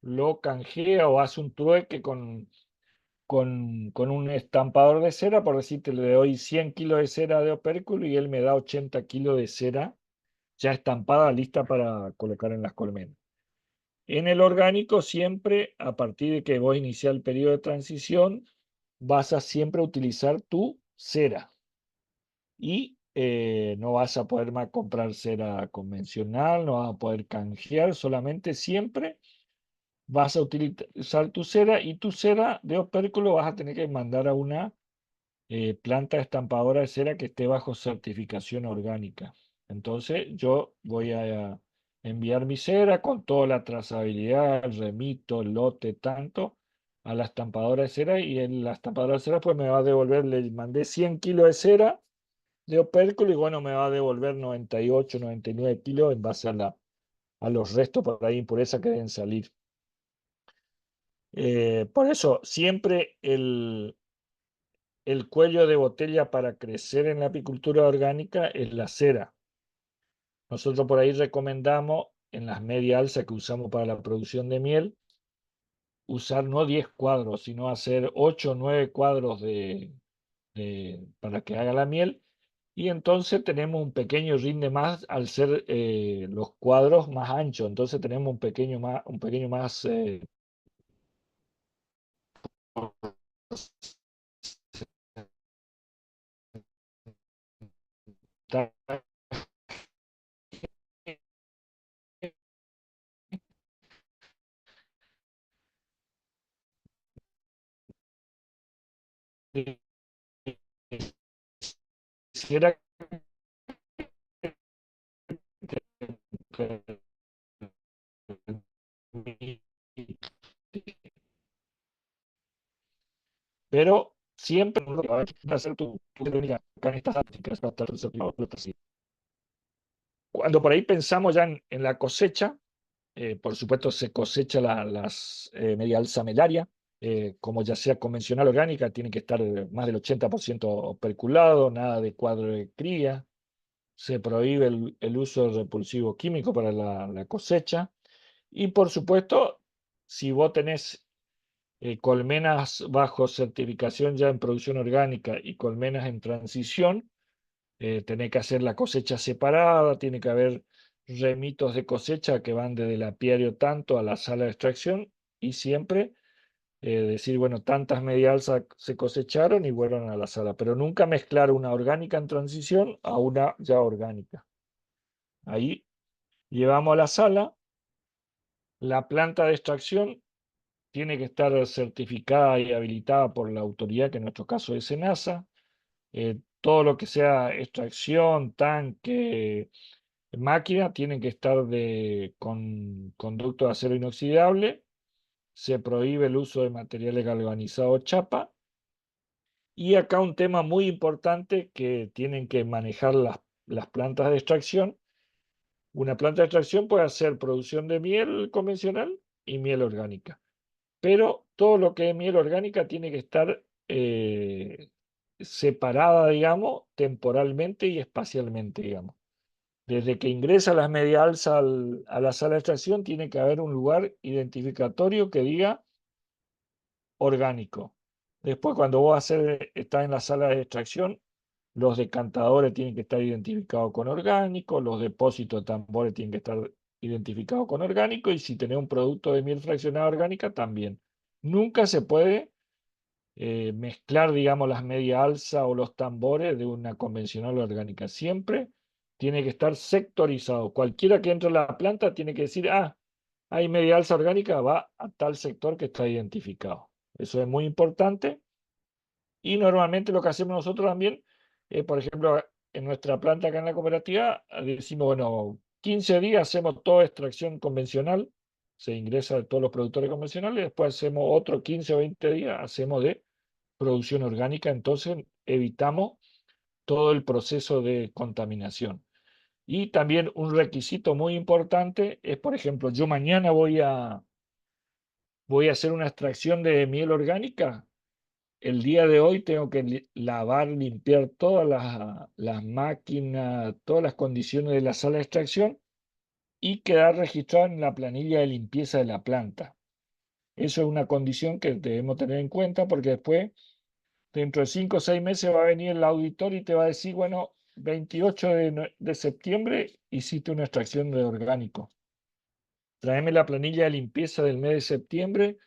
lo canjea o hace un trueque con un estampador de cera, por decirte, le doy 100 kilos de cera de opérculo y él me da 80 kilos de cera ya estampada, lista para colocar en las colmenas. En el orgánico, siempre a partir de que vos iniciar el periodo de transición, vas a siempre utilizar tu cera y no vas a poder más comprar cera convencional, no vas a poder canjear, solamente siempre vas a utilizar tu cera y tu cera de opérculo vas a tener que mandar a una planta estampadora de cera que esté bajo certificación orgánica. Entonces yo voy a enviar mi cera con toda la trazabilidad, el remito, el lote, tanto a la estampadora de cera y la estampadora de cera pues me va a devolver, le mandé 100 kilos de cera de opérculo y bueno, me va a devolver 98, 99 kilos en base a los restos por ahí impurezas que deben salir. Por eso siempre el cuello de botella para crecer en la apicultura orgánica es la cera. Nosotros por ahí recomendamos en las media alza que usamos para la producción de miel, usar no 10 cuadros, sino hacer 8 o 9 cuadros para que haga la miel. Y entonces tenemos un pequeño rinde más al ser los cuadros más anchos. Entonces tenemos un pequeño más quisiera pero siempre va a hacer tu técnica acá en estas áreas, va a estar certificado. Cuando por ahí pensamos ya en la cosecha, por supuesto se cosecha las media alza melaria, como ya sea convencional o orgánica, tiene que estar más del 80% perculado, nada de cuadro de cría. Se prohíbe el uso de repulsivo químico para la cosecha. Y por supuesto, si vos tenés colmenas bajo certificación ya en producción orgánica y colmenas en transición, tenés que hacer la cosecha separada, tiene que haber remitos de cosecha que van desde el apiario tanto a la sala de extracción y siempre decir, bueno, tantas media alza se cosecharon y fueron a la sala, pero nunca mezclar una orgánica en transición a una ya orgánica. Ahí llevamos a la sala, la planta de extracción tiene que estar certificada y habilitada por la autoridad, que en nuestro caso es SENASA. Todo lo que sea extracción, tanque, máquina, tienen que estar con conducto de acero inoxidable. Se prohíbe el uso de materiales galvanizados chapa. Y acá un tema muy importante que tienen que manejar las plantas de extracción. Una planta de extracción puede hacer producción de miel convencional y miel orgánica. Pero todo lo que es miel orgánica tiene que estar separada, digamos, temporalmente y espacialmente, digamos. Desde que ingresa las media alza a la sala de extracción, tiene que haber un lugar identificatorio que diga orgánico. Después, cuando vos estás en la sala de extracción, los decantadores tienen que estar identificados con orgánico, los depósitos de tambores tienen que estar identificados con orgánico, y si tenés un producto de miel fraccionada orgánica, también. Nunca se puede mezclar, digamos, las media alza o los tambores de una convencional orgánica. Siempre tiene que estar sectorizado. Cualquiera que entre a la planta tiene que decir, ah, hay media alza orgánica, va a tal sector que está identificado. Eso es muy importante. Y normalmente lo que hacemos nosotros también, por ejemplo, en nuestra planta acá en la cooperativa, decimos, bueno, 15 días hacemos toda extracción convencional, se ingresa de todos los productores convencionales, después hacemos otros 15 o 20 días, hacemos de producción orgánica, entonces evitamos todo el proceso de contaminación. Y también un requisito muy importante es, por ejemplo, yo mañana voy a hacer una extracción de miel orgánica. El día de hoy tengo que lavar, limpiar todas las máquinas, todas las condiciones de la sala de extracción y quedar registrado en la planilla de limpieza de la planta. Eso es una condición que debemos tener en cuenta porque después, dentro de 5 o 6 meses, va a venir el auditor y te va a decir, bueno, 28 de septiembre hiciste una extracción de orgánico. Tráeme la planilla de limpieza del mes de septiembre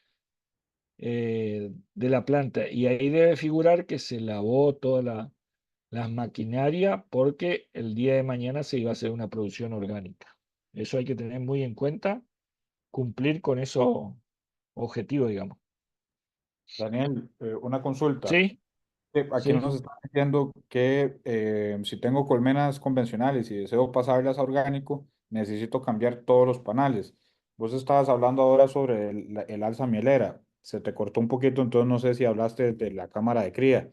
de la planta y ahí debe figurar que se lavó toda las maquinarias porque el día de mañana se iba a hacer una producción orgánica. Eso hay que tener muy en cuenta, cumplir con esos objetivos, digamos. Daniel, una consulta. Sí, Aquí sí. nos están diciendo que si tengo colmenas convencionales y deseo pasarlas a orgánico, necesito cambiar todos los panales. Vos estabas hablando ahora sobre el alza mielera. Se te cortó un poquito, entonces no sé si hablaste de la cámara de cría.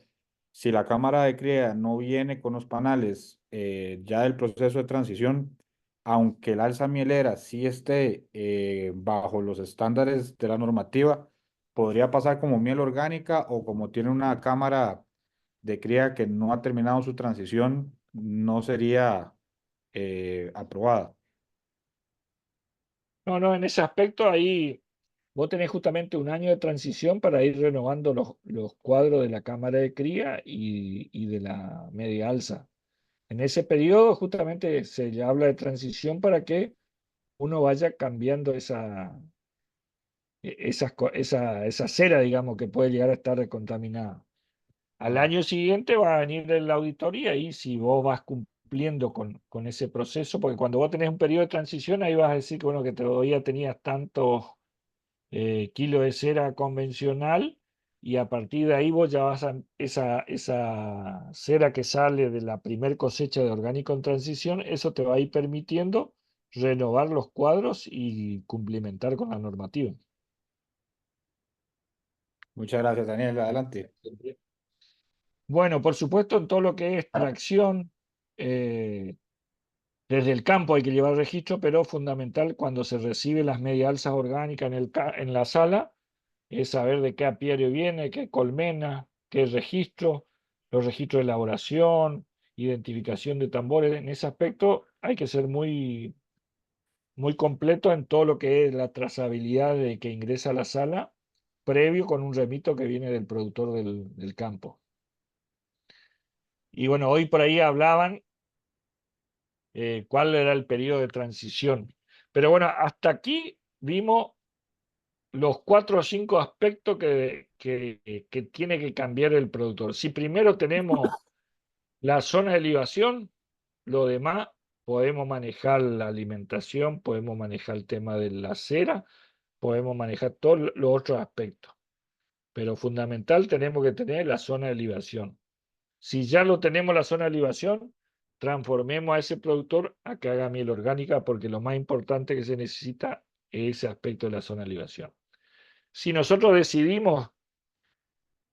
Si la cámara de cría no viene con los panales ya del proceso de transición, aunque el alza mielera sí esté bajo los estándares de la normativa, podría pasar como miel orgánica o como tiene una cámara de cría que no ha terminado su transición, no sería aprobada. No, no, en ese aspecto ahí vos tenés justamente un año de transición para ir renovando los cuadros de la cámara de cría y de la media alza. En ese periodo justamente se le habla de transición para que uno vaya cambiando esa cera, digamos, que puede llegar a estar contaminada. Al Claro. año siguiente va a venir la auditoría y si vos vas cumpliendo con ese proceso, porque cuando vos tenés un periodo de transición, ahí vas a decir que, bueno, que todavía tenías tantos kilos de cera convencional y a partir de ahí vos ya vas a esa cera que sale de la primer cosecha de orgánico en transición, eso te va a ir permitiendo renovar los cuadros y cumplimentar con la normativa. Muchas gracias, Daniel. Adelante. Bueno, por supuesto, en todo lo que es extracción, eh, desde el campo hay que llevar registro, pero fundamental cuando se recibe las media alzas orgánicas en la sala, es saber de qué apiario viene, qué colmena, qué registro, los registros de elaboración, identificación de tambores. En ese aspecto hay que ser muy, muy completo en todo lo que es la trazabilidad de que ingresa a la sala, previo con un remito que viene del productor del campo. Y bueno, hoy por ahí hablaban cuál era el periodo de transición. Pero bueno, hasta aquí vimos los 4 o 5 aspectos que tiene que cambiar el productor. Si primero tenemos la zona de libación, lo demás podemos manejar la alimentación, podemos manejar el tema de la cera, podemos manejar todos los otros aspectos. Pero fundamental tenemos que tener la zona de libación. Si ya lo tenemos la zona de libación, transformemos a ese productor a que haga miel orgánica porque lo más importante que se necesita es ese aspecto de la zona de libación. Si nosotros decidimos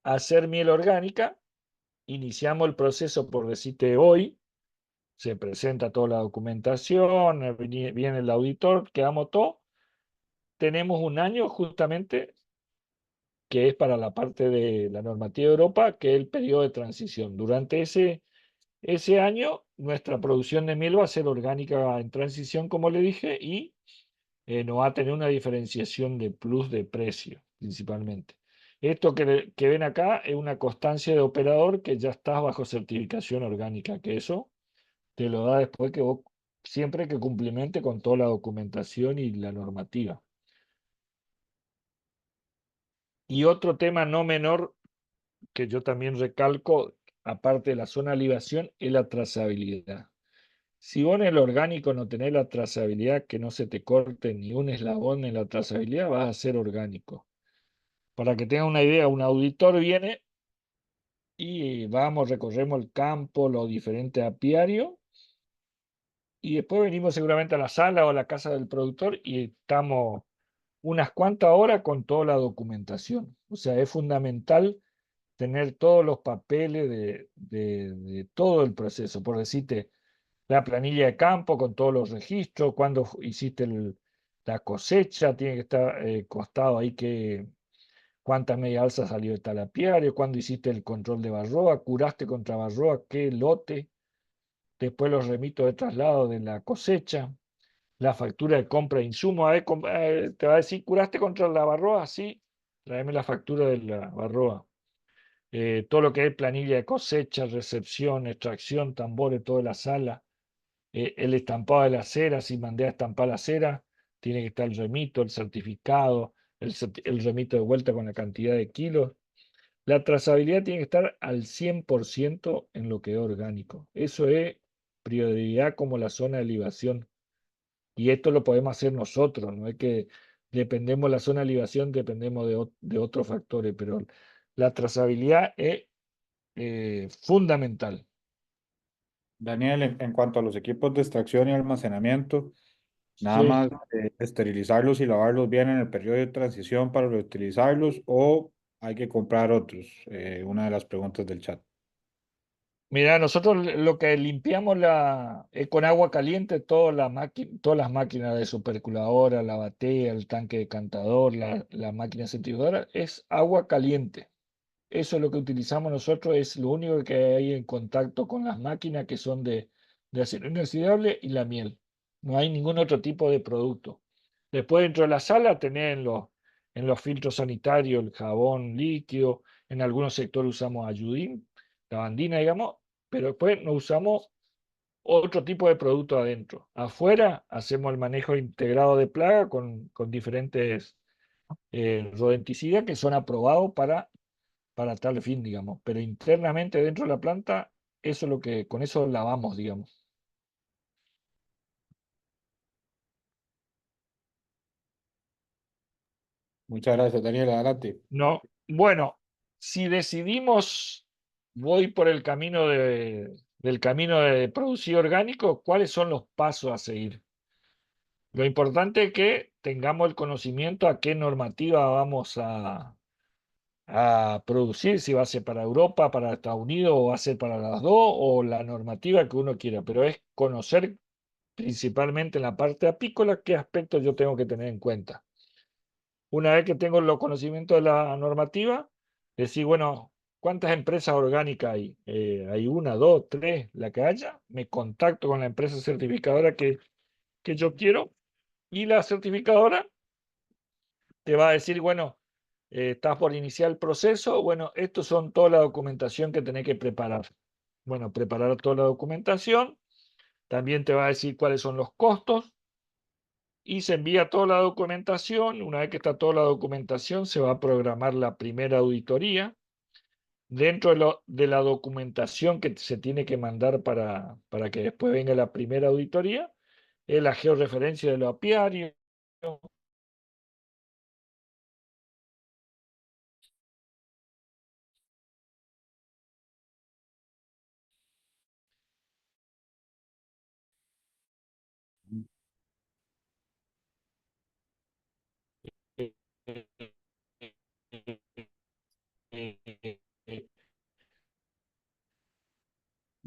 hacer miel orgánica, iniciamos el proceso por decirte hoy, se presenta toda la documentación, viene el auditor, quedamos todo, tenemos un año justamente que es para la parte de la normativa de Europa, que es el periodo de transición. Durante ese año, nuestra producción de miel va a ser orgánica en transición, como le dije, y no va a tener una diferenciación de plus de precio, principalmente. Esto que ven acá es una constancia de operador que ya está bajo certificación orgánica, que eso te lo da después que vos, siempre que cumplimente con toda la documentación y la normativa. Y otro tema no menor que yo también recalco, aparte de la zona de libación, es la trazabilidad. Si vos en el orgánico no tenés la trazabilidad, que no se te corte ni un eslabón en la trazabilidad, vas a ser orgánico. Para que tengas una idea, un auditor viene y vamos, recorremos el campo, los diferentes apiarios, y después venimos seguramente a la sala o a la casa del productor y estamos unas cuantas horas con toda la documentación. O sea, es fundamental tener todos los papeles de todo el proceso. Por decirte, la planilla de campo con todos los registros, cuando hiciste la cosecha, tiene que estar costado ahí que cuántas media alza salió de tal apiario, cuando hiciste el control de barroa, curaste contra barroa, qué lote, después los remitos de traslado de la cosecha, la factura de compra de insumos. A ver, te va a decir, ¿curaste contra la barroa? Sí, tráeme la factura de la barroa. Todo lo que es planilla de cosecha, recepción, extracción, tambores, toda la sala, el estampado de la cera, si mandé a estampar la cera, tiene que estar el remito, el certificado, el remito de vuelta con la cantidad de kilos. La trazabilidad tiene que estar al 100% en lo que es orgánico. Eso es prioridad como la zona de libación. Y esto lo podemos hacer nosotros, no es que dependemos de la zona de libación, dependemos de otros factores, pero la trazabilidad es fundamental. Daniel, en cuanto a los equipos de extracción y almacenamiento, nada Sí. más esterilizarlos y lavarlos bien en el periodo de transición para reutilizarlos o hay que comprar otros. Una de las preguntas del chat. Mira, nosotros lo que limpiamos es con agua caliente todas las máquinas de superculadora, la batea, el tanque decantador, la máquina centrifugadora, es agua caliente. Eso es lo que utilizamos nosotros, es lo único que hay en contacto con las máquinas que son de acero inoxidable y la miel. No hay ningún otro tipo de producto. Después dentro de la sala tenés en los filtros sanitarios el jabón líquido, en algunos sectores usamos ayudín, lavandina, digamos, pero después no usamos otro tipo de producto adentro. Afuera hacemos el manejo integrado de plaga con diferentes rodenticidas que son aprobados para tal fin, digamos. Pero internamente dentro de la planta, eso es lo que, con eso lavamos, digamos. Muchas gracias, Daniel. Adelante. No, bueno, si decidimos, voy por el camino del camino de producir orgánico, ¿cuáles son los pasos a seguir? Lo importante es que tengamos el conocimiento a qué normativa vamos a producir, si va a ser para Europa, para Estados Unidos, o va a ser para las dos, o la normativa que uno quiera, pero es conocer principalmente en la parte apícola qué aspectos yo tengo que tener en cuenta. Una vez que tengo los conocimientos de la normativa, decir, bueno, ¿cuántas empresas orgánicas hay? ¿Hay una, dos, tres, la que haya? Me contacto con la empresa certificadora que yo quiero y la certificadora te va a decir, bueno, estás por iniciar el proceso, bueno, estos son toda la documentación que tenés que preparar. Bueno, preparar toda la documentación, también te va a decir cuáles son los costos y se envía toda la documentación. Una vez que está toda la documentación, se va a programar la primera auditoría. Dentro de la documentación que se tiene que mandar para que después venga la primera auditoría, es la georreferencia de los apiarios.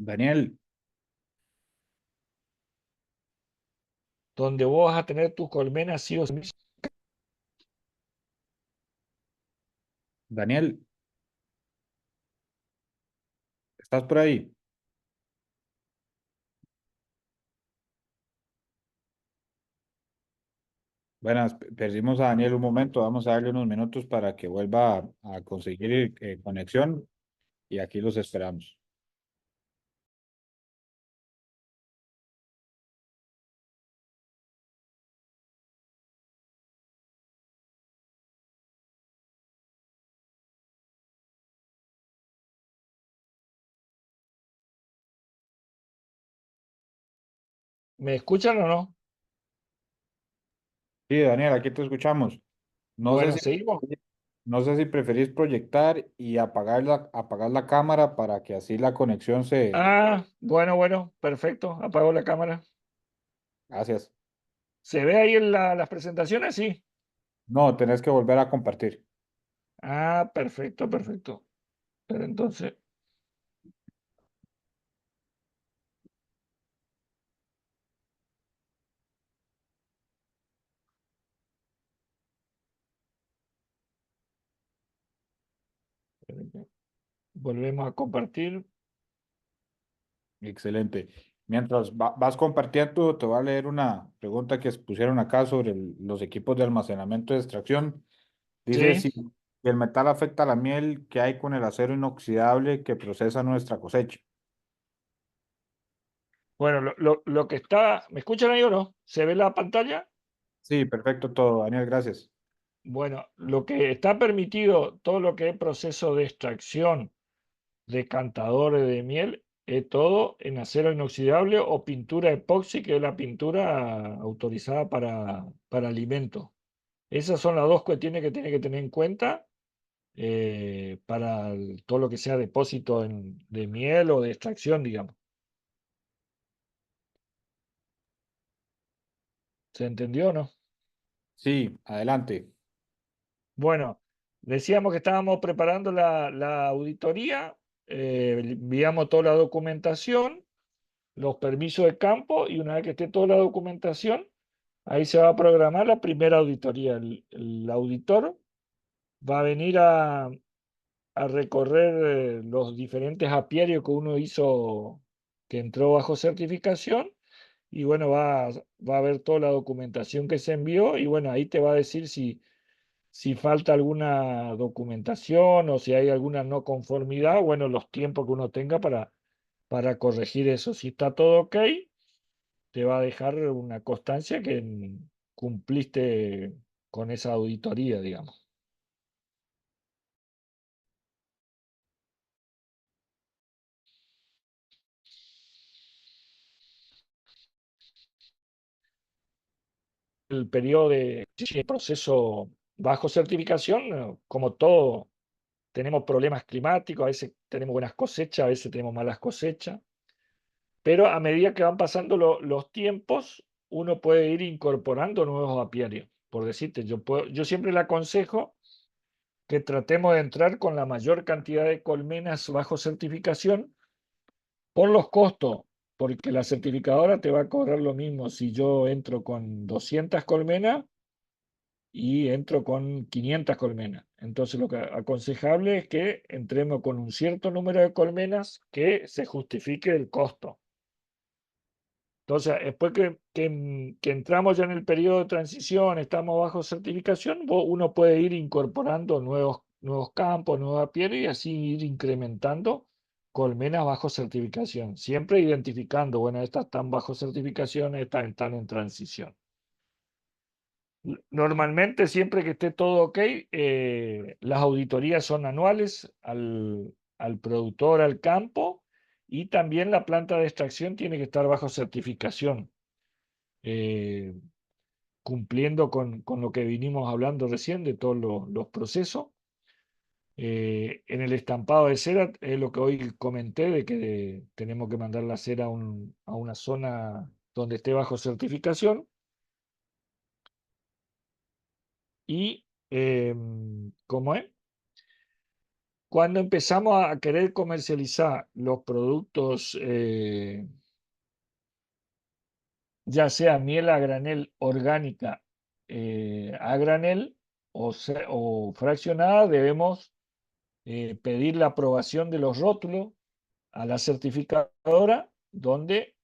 Daniel, Donde vos vas a tener tus colmenas sí o sí. Daniel, ¿estás por ahí? Buenas, perdimos a Daniel un momento, vamos a darle unos minutos para que vuelva a conseguir conexión y aquí los esperamos. ¿Me escuchan o no? Sí, Daniel, aquí te escuchamos. No sé Bueno, si, seguimos. No sé si preferís proyectar y apagar la cámara para que así la conexión se... Ah, bueno, perfecto. Apago la cámara. Gracias. ¿Se ve ahí en las presentaciones? Sí. No, tenés que volver a compartir. Ah, perfecto. Pero entonces, volvemos a compartir. Excelente. Mientras vas compartiendo, te voy a leer una pregunta que pusieron acá sobre los equipos de almacenamiento de extracción. Dice Sí. si el metal afecta la miel que hay con el acero inoxidable que procesa nuestra cosecha. Bueno, lo que está, ¿me escuchan ahí o no? ¿Se ve la pantalla? Sí, perfecto todo, Daniel, gracias. Bueno, lo que está permitido, todo lo que es proceso de extracción de cantadores de miel, es todo en acero inoxidable o pintura epoxi, que es la pintura autorizada para alimentos. Esas son las dos cuestiones que tiene que tener en cuenta para todo lo que sea depósito de miel o de extracción, digamos. ¿Se entendió o no? Sí, adelante. Bueno, decíamos que estábamos preparando la auditoría, enviamos toda la documentación, los permisos de campo y una vez que esté toda la documentación, ahí se va a programar la primera auditoría. El auditor va a venir a recorrer los diferentes apiarios que uno hizo, que entró bajo certificación, y bueno, va a ver toda la documentación que se envió y bueno, ahí te va a decir si falta alguna documentación o si hay alguna no conformidad, bueno, los tiempos que uno tenga para corregir eso. Si está todo ok, te va a dejar una constancia que cumpliste con esa auditoría, digamos. El periodo de proceso bajo certificación, como todo, tenemos problemas climáticos, a veces tenemos buenas cosechas, a veces tenemos malas cosechas, pero a medida que van pasando los tiempos, uno puede ir incorporando nuevos apiarios. Por decirte, yo siempre le aconsejo que tratemos de entrar con la mayor cantidad de colmenas bajo certificación por los costos, porque la certificadora te va a cobrar lo mismo si yo entro con 200 colmenas y entro con 500 colmenas. Entonces lo que aconsejable es que entremos con un cierto número de colmenas que se justifique el costo. Entonces, después que entramos ya en el periodo de transición, estamos bajo certificación, uno puede ir incorporando nuevos campos, nueva piel y así ir incrementando colmenas bajo certificación. Siempre identificando, bueno, estas están bajo certificación, estas están en transición. Normalmente, siempre que esté todo ok, las auditorías son anuales al productor, al campo, y también la planta de extracción tiene que estar bajo certificación, eh, cumpliendo con lo que vinimos hablando recién de todos los procesos. En el estampado de cera es lo que hoy comenté, de que tenemos que mandar la cera a una zona donde esté bajo certificación. Y, ¿cómo es? Cuando empezamos a querer comercializar los productos, ya sea miel a granel orgánica, a granel o fraccionada, debemos pedir la aprobación de los rótulos a la certificadora, donde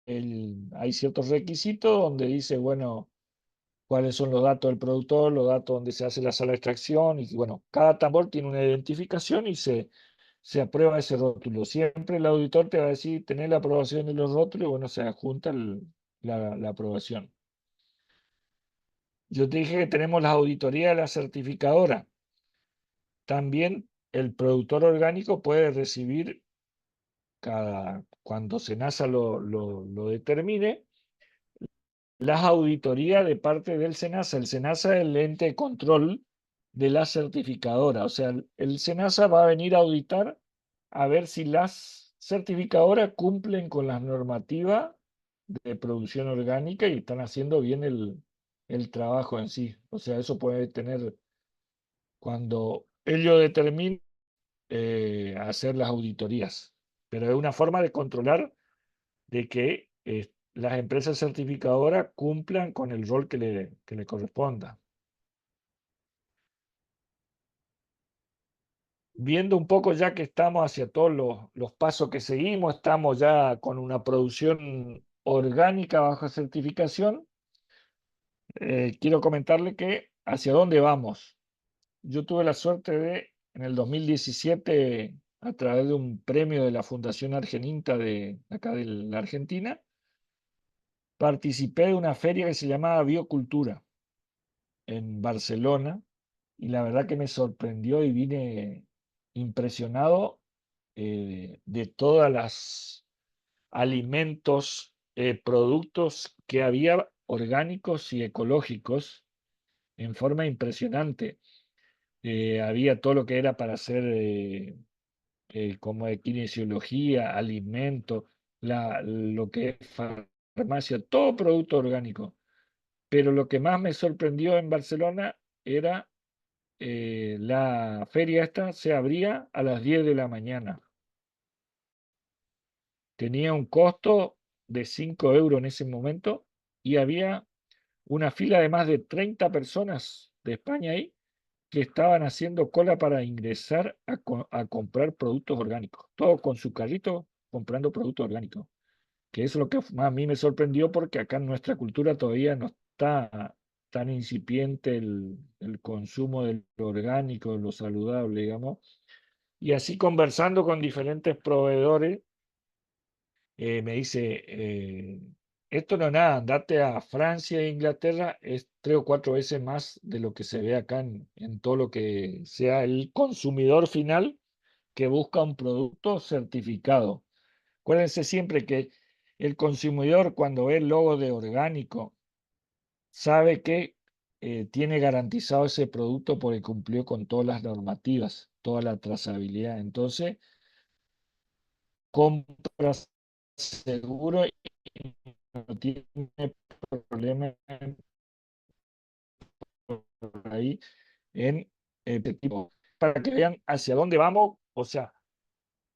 hay ciertos requisitos donde dice, bueno, cuáles son los datos del productor, los datos donde se hace la sala de extracción, y bueno, cada tambor tiene una identificación y se aprueba ese rótulo. Siempre el auditor te va a decir, tener la aprobación de los rótulos, y bueno, se adjunta la aprobación. Yo te dije que tenemos la auditoría de la certificadora. También el productor orgánico puede recibir, cuando SENASA lo determine, las auditorías de parte del SENASA. El SENASA es el ente de control de la certificadora. O sea, el SENASA va a venir a auditar a ver si las certificadoras cumplen con las normativas de producción orgánica y están haciendo bien el trabajo en sí. O sea, eso puede tener, cuando ellos determinen hacer las auditorías. Pero es una forma de controlar de que las empresas certificadoras cumplan con el rol que le corresponda. Viendo un poco ya que estamos hacia todos los pasos que seguimos, estamos ya con una producción orgánica bajo certificación, quiero comentarle que hacia dónde vamos. Yo tuve la suerte de, en el 2017, a través de un premio de la Fundación Argeninta de acá de la Argentina, participé de una feria que se llamaba Biocultura en Barcelona, y la verdad que me sorprendió y vine impresionado de todas las alimentos, productos que había orgánicos y ecológicos en forma impresionante. Había todo lo que era para hacer como de kinesiología, alimento, lo que es farmacia, todo producto orgánico. Pero lo que más me sorprendió en Barcelona era la feria esta se abría a las 10 de la mañana. Tenía un costo de 5 euros en ese momento y había una fila de más de 30 personas de España ahí que estaban haciendo cola para ingresar a comprar productos orgánicos. Todos con su carrito comprando productos orgánicos. Que eso es lo que más a mí me sorprendió porque acá en nuestra cultura todavía no está tan incipiente el consumo de lo orgánico, de lo saludable, digamos. Y así conversando con diferentes proveedores, me dice, esto no es nada, andate a Francia e Inglaterra, es 3 o 4 veces más de lo que se ve acá en todo lo que sea el consumidor final que busca un producto certificado. Acuérdense siempre que el consumidor, cuando ve el logo de orgánico, sabe que tiene garantizado ese producto porque cumplió con todas las normativas, toda la trazabilidad. Entonces, compras seguro y no tiene problema por ahí en tipo, para que vean hacia dónde vamos, o sea,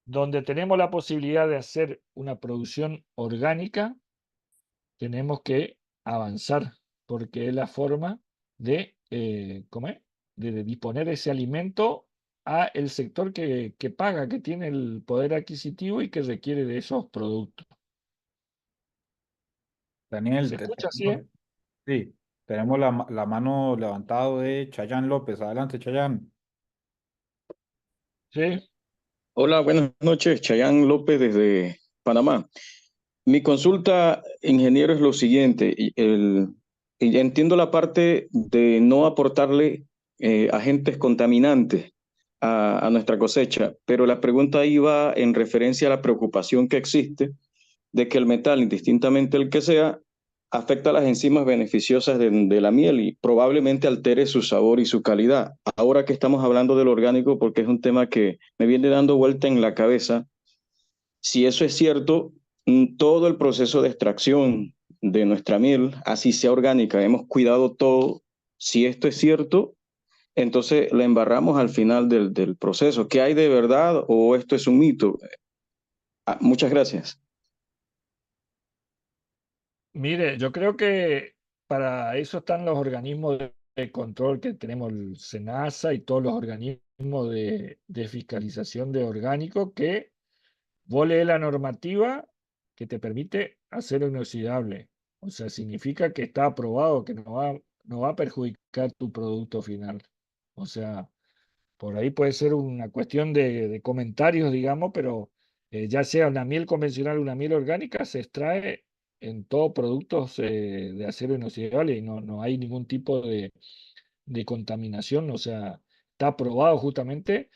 donde tenemos la posibilidad de hacer una producción orgánica, tenemos que avanzar, porque es la forma de, ¿cómo es? De disponer ese alimento a el sector que paga, que tiene el poder adquisitivo y que requiere de esos productos. ¿Se Daniel, escucha así, eh? sí, tenemos la mano levantado de Chayán López. Adelante, Chayán. Sí, Hola, buenas noches. Chayán López desde Panamá. Mi consulta, ingeniero, es lo siguiente. Y entiendo la parte de no aportarle agentes contaminantes a nuestra cosecha, pero la pregunta iba en referencia a la preocupación que existe de que el metal, indistintamente el que sea, afecta a las enzimas beneficiosas de la miel y probablemente altere su sabor y su calidad. Ahora que estamos hablando del orgánico, porque es un tema que me viene dando vuelta en la cabeza, si eso es cierto, todo el proceso de extracción de nuestra miel, así sea orgánica, hemos cuidado todo. Si esto es cierto, entonces la embarramos al final del proceso. ¿Qué hay de verdad o esto es un mito? Muchas gracias. mire, yo creo que para eso están los organismos de control que tenemos, el SENASA y todos los organismos de fiscalización de orgánicos que vos lees la normativa que te permite hacerlo inoxidable. O sea, significa que está aprobado, que no va a perjudicar tu producto final. O sea, por ahí puede ser una cuestión de comentarios, digamos, pero ya sea una miel convencional o una miel orgánica, se extrae en todos productos de acero inoxidable y no hay ningún tipo de contaminación. O sea, está aprobado justamente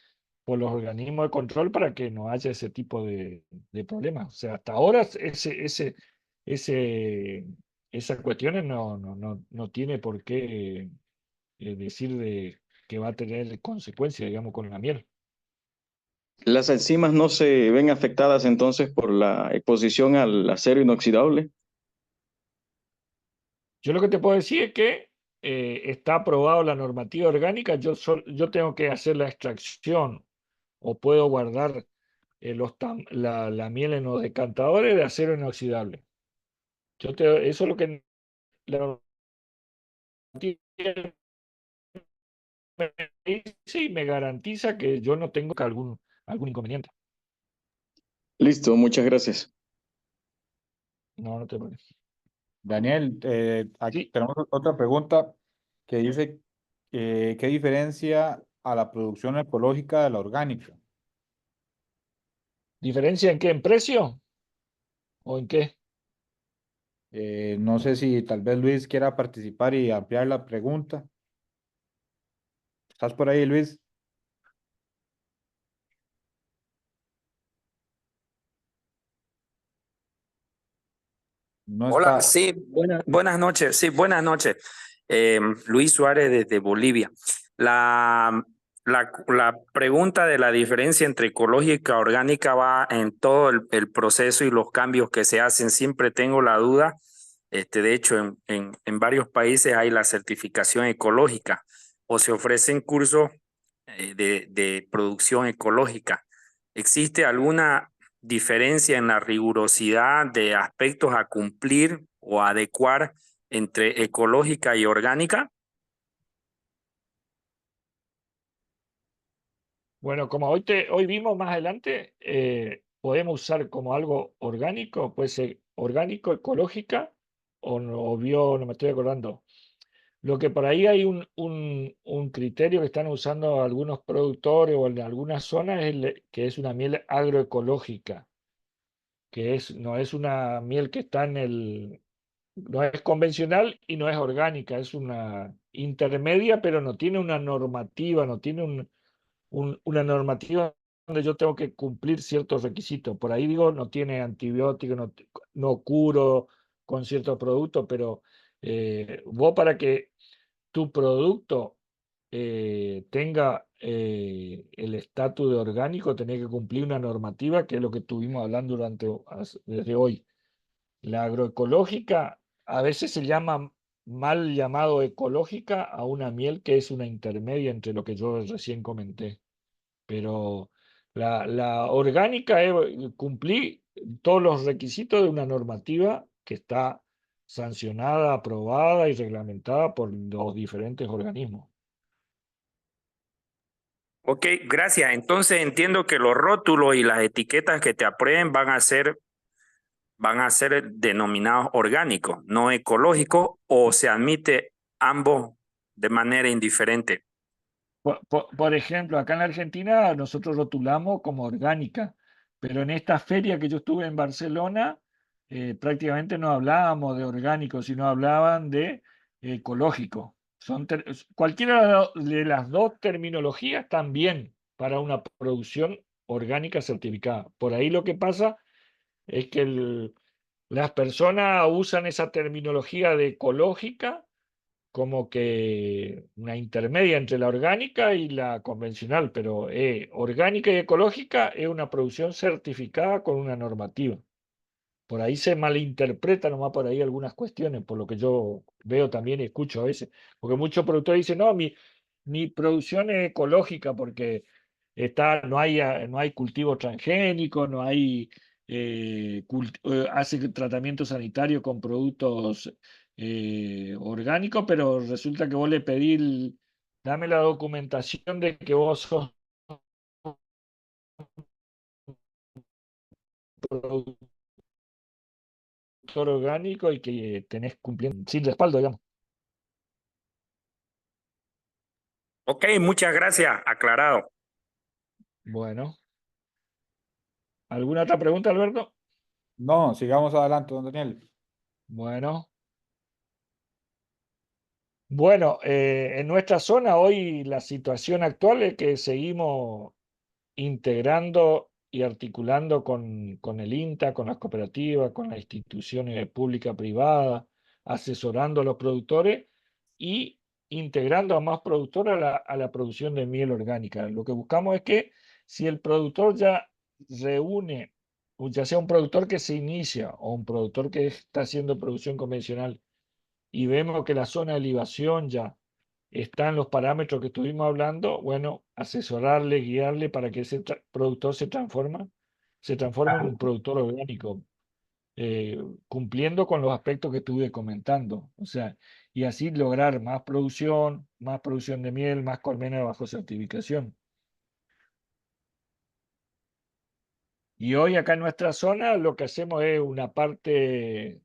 por los organismos de control para que no haya ese tipo de problemas. O sea, hasta ahora ese, esas cuestiones no tiene por qué decir que va a tener consecuencias, digamos, con la miel. ¿Las enzimas no se ven afectadas entonces por la exposición al acero inoxidable? Yo lo que te puedo decir es que está aprobado la normativa orgánica, yo tengo que hacer la extracción o puedo guardar la miel en los decantadores de acero inoxidable. Eso es lo que la normativa me dice y me garantiza que yo no tengo algún inconveniente. Listo, muchas gracias. No, no te preocupes. Daniel, aquí Sí, tenemos otra pregunta que dice, ¿qué diferencia a la producción ecológica de la orgánica? ¿diferencia en qué? ¿En precio? ¿O en qué? No sé si tal vez Luis quiera participar y ampliar la pregunta. ¿Estás por ahí, Luis? No Hola, está. sí, buenas noches. Sí, buenas noches. Luis Suárez desde Bolivia. La pregunta de la diferencia entre ecológica y orgánica va en todo el proceso y los cambios que se hacen. Siempre tengo la duda. De hecho, en varios países hay la certificación ecológica o se ofrecen cursos de producción ecológica. ¿Existe alguna diferencia en la rigurosidad de aspectos a cumplir o adecuar entre ecológica y orgánica? Bueno, como hoy vimos más adelante, podemos usar como algo orgánico, puede ser orgánico, ecológica, no me estoy acordando. Lo que por ahí hay un criterio que están usando algunos productores o en algunas zonas que es una miel agroecológica, no es una miel que está no es convencional y no es orgánica, es una intermedia, pero no tiene una normativa, no tiene una normativa donde yo tengo que cumplir ciertos requisitos. Por ahí digo, no tiene antibióticos, no curo con ciertos productos, pero vos para que tu producto tenga el estatus de orgánico, tenés que cumplir una normativa, que es lo que estuvimos hablando desde hoy. La agroecológica a veces se llama mal llamado ecológica a una miel que es una intermedia entre lo que yo recién comenté. Pero la orgánica es cumplir todos los requisitos de una normativa que está sancionada, aprobada y reglamentada por los diferentes organismos. Ok, gracias. Entonces entiendo que los rótulos y las etiquetas que te aprueben van a ser denominados orgánicos, no ecológicos, o se admite ambos de manera indiferente. Por ejemplo, acá en la Argentina nosotros rotulamos como orgánica, pero en esta feria que yo estuve en Barcelona, prácticamente no hablábamos de orgánico, sino hablaban de ecológico. Cualquiera de las dos terminologías también para una producción orgánica certificada. Por ahí lo que pasa es que las personas usan esa terminología de ecológica como que una intermedia entre la orgánica y la convencional, pero orgánica y ecológica es una producción certificada con una normativa. Por ahí se malinterpreta nomás por ahí algunas cuestiones, por lo que yo veo también y escucho a veces, porque muchos productores dicen, no, mi producción es ecológica porque no hay cultivo transgénico, no hay, hace tratamiento sanitario con productos orgánicos, pero resulta que vos le pedís, dame la documentación de que vos sos productor orgánico y que tenés cumpliendo sin respaldo, digamos. Ok, muchas gracias, aclarado. Bueno, ¿alguna otra pregunta, Alberto? No, sigamos adelante, don Daniel. Bueno. Bueno, en nuestra zona hoy la situación actual es que seguimos integrando y articulando con el INTA, con las cooperativas, con las instituciones públicas privadas, asesorando a los productores y integrando a más productores a la producción de miel orgánica. Lo que buscamos es que si el productor ya reúne, o ya sea un productor que se inicia o un productor que está haciendo producción convencional, y vemos que la zona de libación ya está en los parámetros que estuvimos hablando, bueno, asesorarle, guiarle para que ese productor se transforme en un productor orgánico, cumpliendo con los aspectos que estuve comentando. O sea, y así lograr más producción de miel, más colmena bajo certificación. Y hoy acá en nuestra zona lo que hacemos es una parte,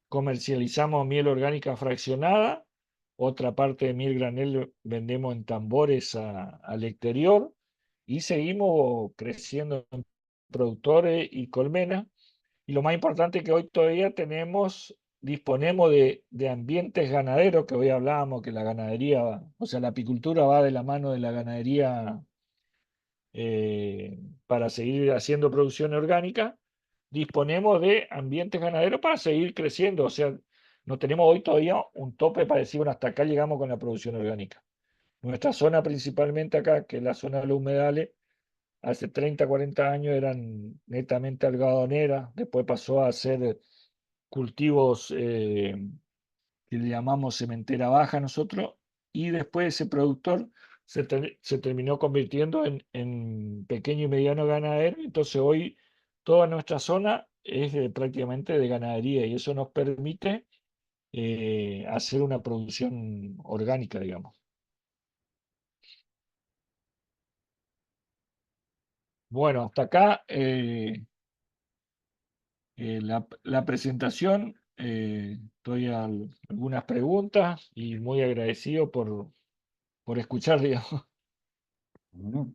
comercializamos miel orgánica fraccionada, otra parte de miel granel vendemos en tambores al exterior y seguimos creciendo en productores y colmenas. Y lo más importante es que hoy todavía disponemos de ambientes ganaderos, que hoy hablábamos que la ganadería, o sea, la apicultura va de la mano de la ganadería, para seguir haciendo producción orgánica. Disponemos de ambientes ganaderos para seguir creciendo. O sea, no tenemos hoy todavía un tope para decir, bueno, hasta acá llegamos con la producción orgánica. Nuestra zona principalmente acá, que es la zona de los humedales, hace 30, 40 años eran netamente algodonera, después pasó a ser cultivos, que le llamamos cementera baja nosotros, y después ese productor se terminó convirtiendo en pequeño y mediano ganadero. Entonces hoy toda nuestra zona es prácticamente de ganadería, y eso nos permite hacer una producción orgánica, digamos. Bueno, hasta acá la presentación. Estoy a algunas preguntas y muy agradecido por escuchar, digamos. Bueno,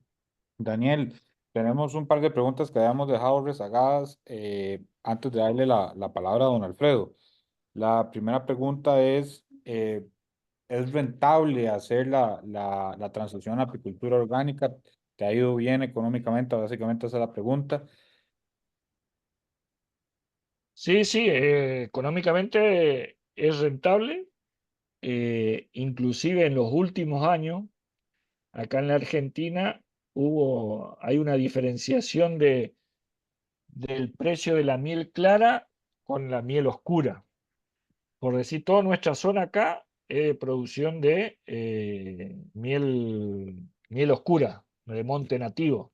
Daniel, tenemos un par de preguntas que habíamos dejado rezagadas antes de darle la palabra a don Alfredo. La primera pregunta ¿es rentable hacer la transición a apicultura orgánica? ¿Te ha ido bien económicamente? Básicamente esa es la pregunta. Sí, sí, económicamente es rentable. Inclusive en los últimos años, acá en la Argentina, hay una diferenciación del precio de la miel clara con la miel oscura. Por decir, toda nuestra zona acá es producción de miel oscura, de monte nativo.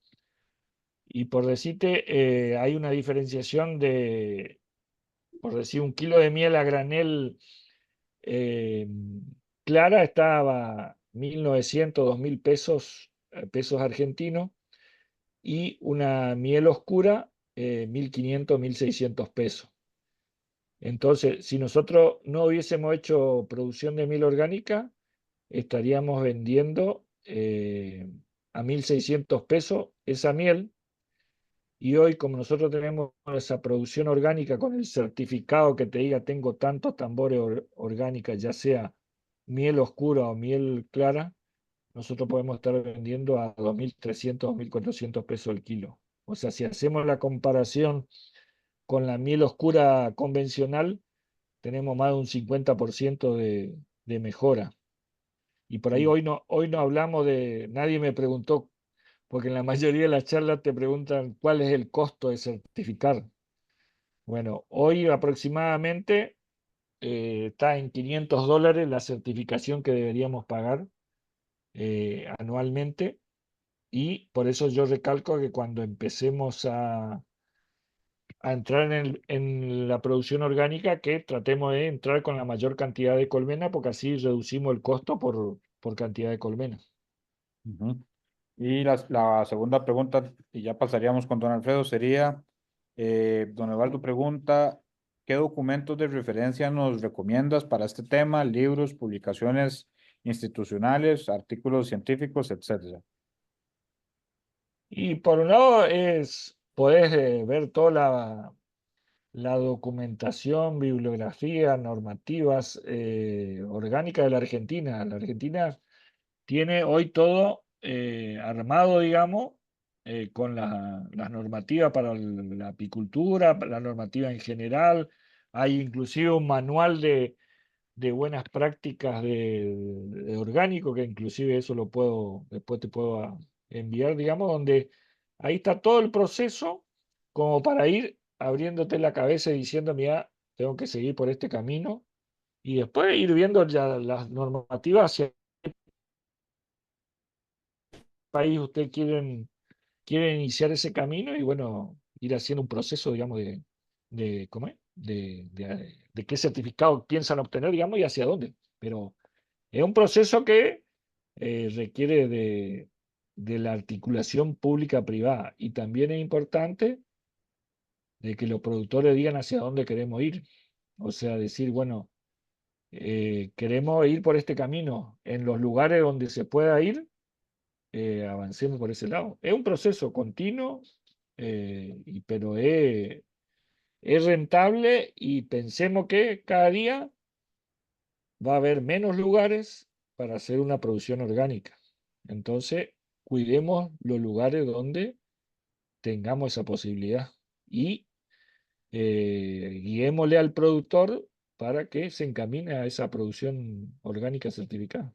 Y por decirte, hay una diferenciación por decir, un kilo de miel a granel eh, clara estaba 1.900, 2.000 pesos, pesos argentinos, y una miel oscura, 1.500, 1.600 pesos. Entonces, si nosotros no hubiésemos hecho producción de miel orgánica, estaríamos vendiendo a 1.600 pesos esa miel. Y hoy, como nosotros tenemos esa producción orgánica con el certificado que te diga tengo tantos tambores orgánicas, ya sea miel oscura o miel clara, nosotros podemos estar vendiendo a 2.300, 2.400 pesos el kilo. O sea, si hacemos la comparación con la miel oscura convencional, tenemos más de un 50% de mejora. Y por ahí Mm. hoy no hablamos nadie me preguntó, porque en la mayoría de las charlas te preguntan cuál es el costo de certificar. Bueno, hoy aproximadamente está en $500 la certificación que deberíamos pagar anualmente, y por eso yo recalco que cuando empecemos a entrar en la producción orgánica, que tratemos de entrar con la mayor cantidad de colmena, porque así reducimos el costo por cantidad de colmena. Ujú. Y la segunda pregunta, y ya pasaríamos con don Alfredo, sería, don Eduardo pregunta, ¿qué documentos de referencia nos recomiendas para este tema? Libros, publicaciones institucionales, artículos científicos, etcétera. Y por un lado podés ver toda la documentación, bibliografía, normativas orgánicas de la Argentina. La Argentina tiene hoy todo armado, digamos, con las normativas para la apicultura, la normativa en general. Hay inclusive un manual de buenas prácticas de orgánico, que inclusive eso lo puedo, después te puedo enviar, digamos, donde ahí está todo el proceso como para ir abriéndote la cabeza y diciendo, mira, tengo que seguir por este camino y después ir viendo ya las normativas hacia qué país usted quieren iniciar ese camino y bueno, ir haciendo un proceso, digamos, ¿cómo es? De qué certificado piensan obtener, digamos, y hacia dónde. Pero es un proceso que requiere de la articulación pública-privada y también es importante de que los productores digan hacia dónde queremos ir. O sea, decir, bueno, queremos ir por este camino en los lugares donde se pueda ir, avancemos por ese lado. Es un proceso continuo, pero es rentable y pensemos que cada día va a haber menos lugares para hacer una producción orgánica. Entonces, cuidemos los lugares donde tengamos esa posibilidad y guiémosle al productor para que se encamine a esa producción orgánica certificada.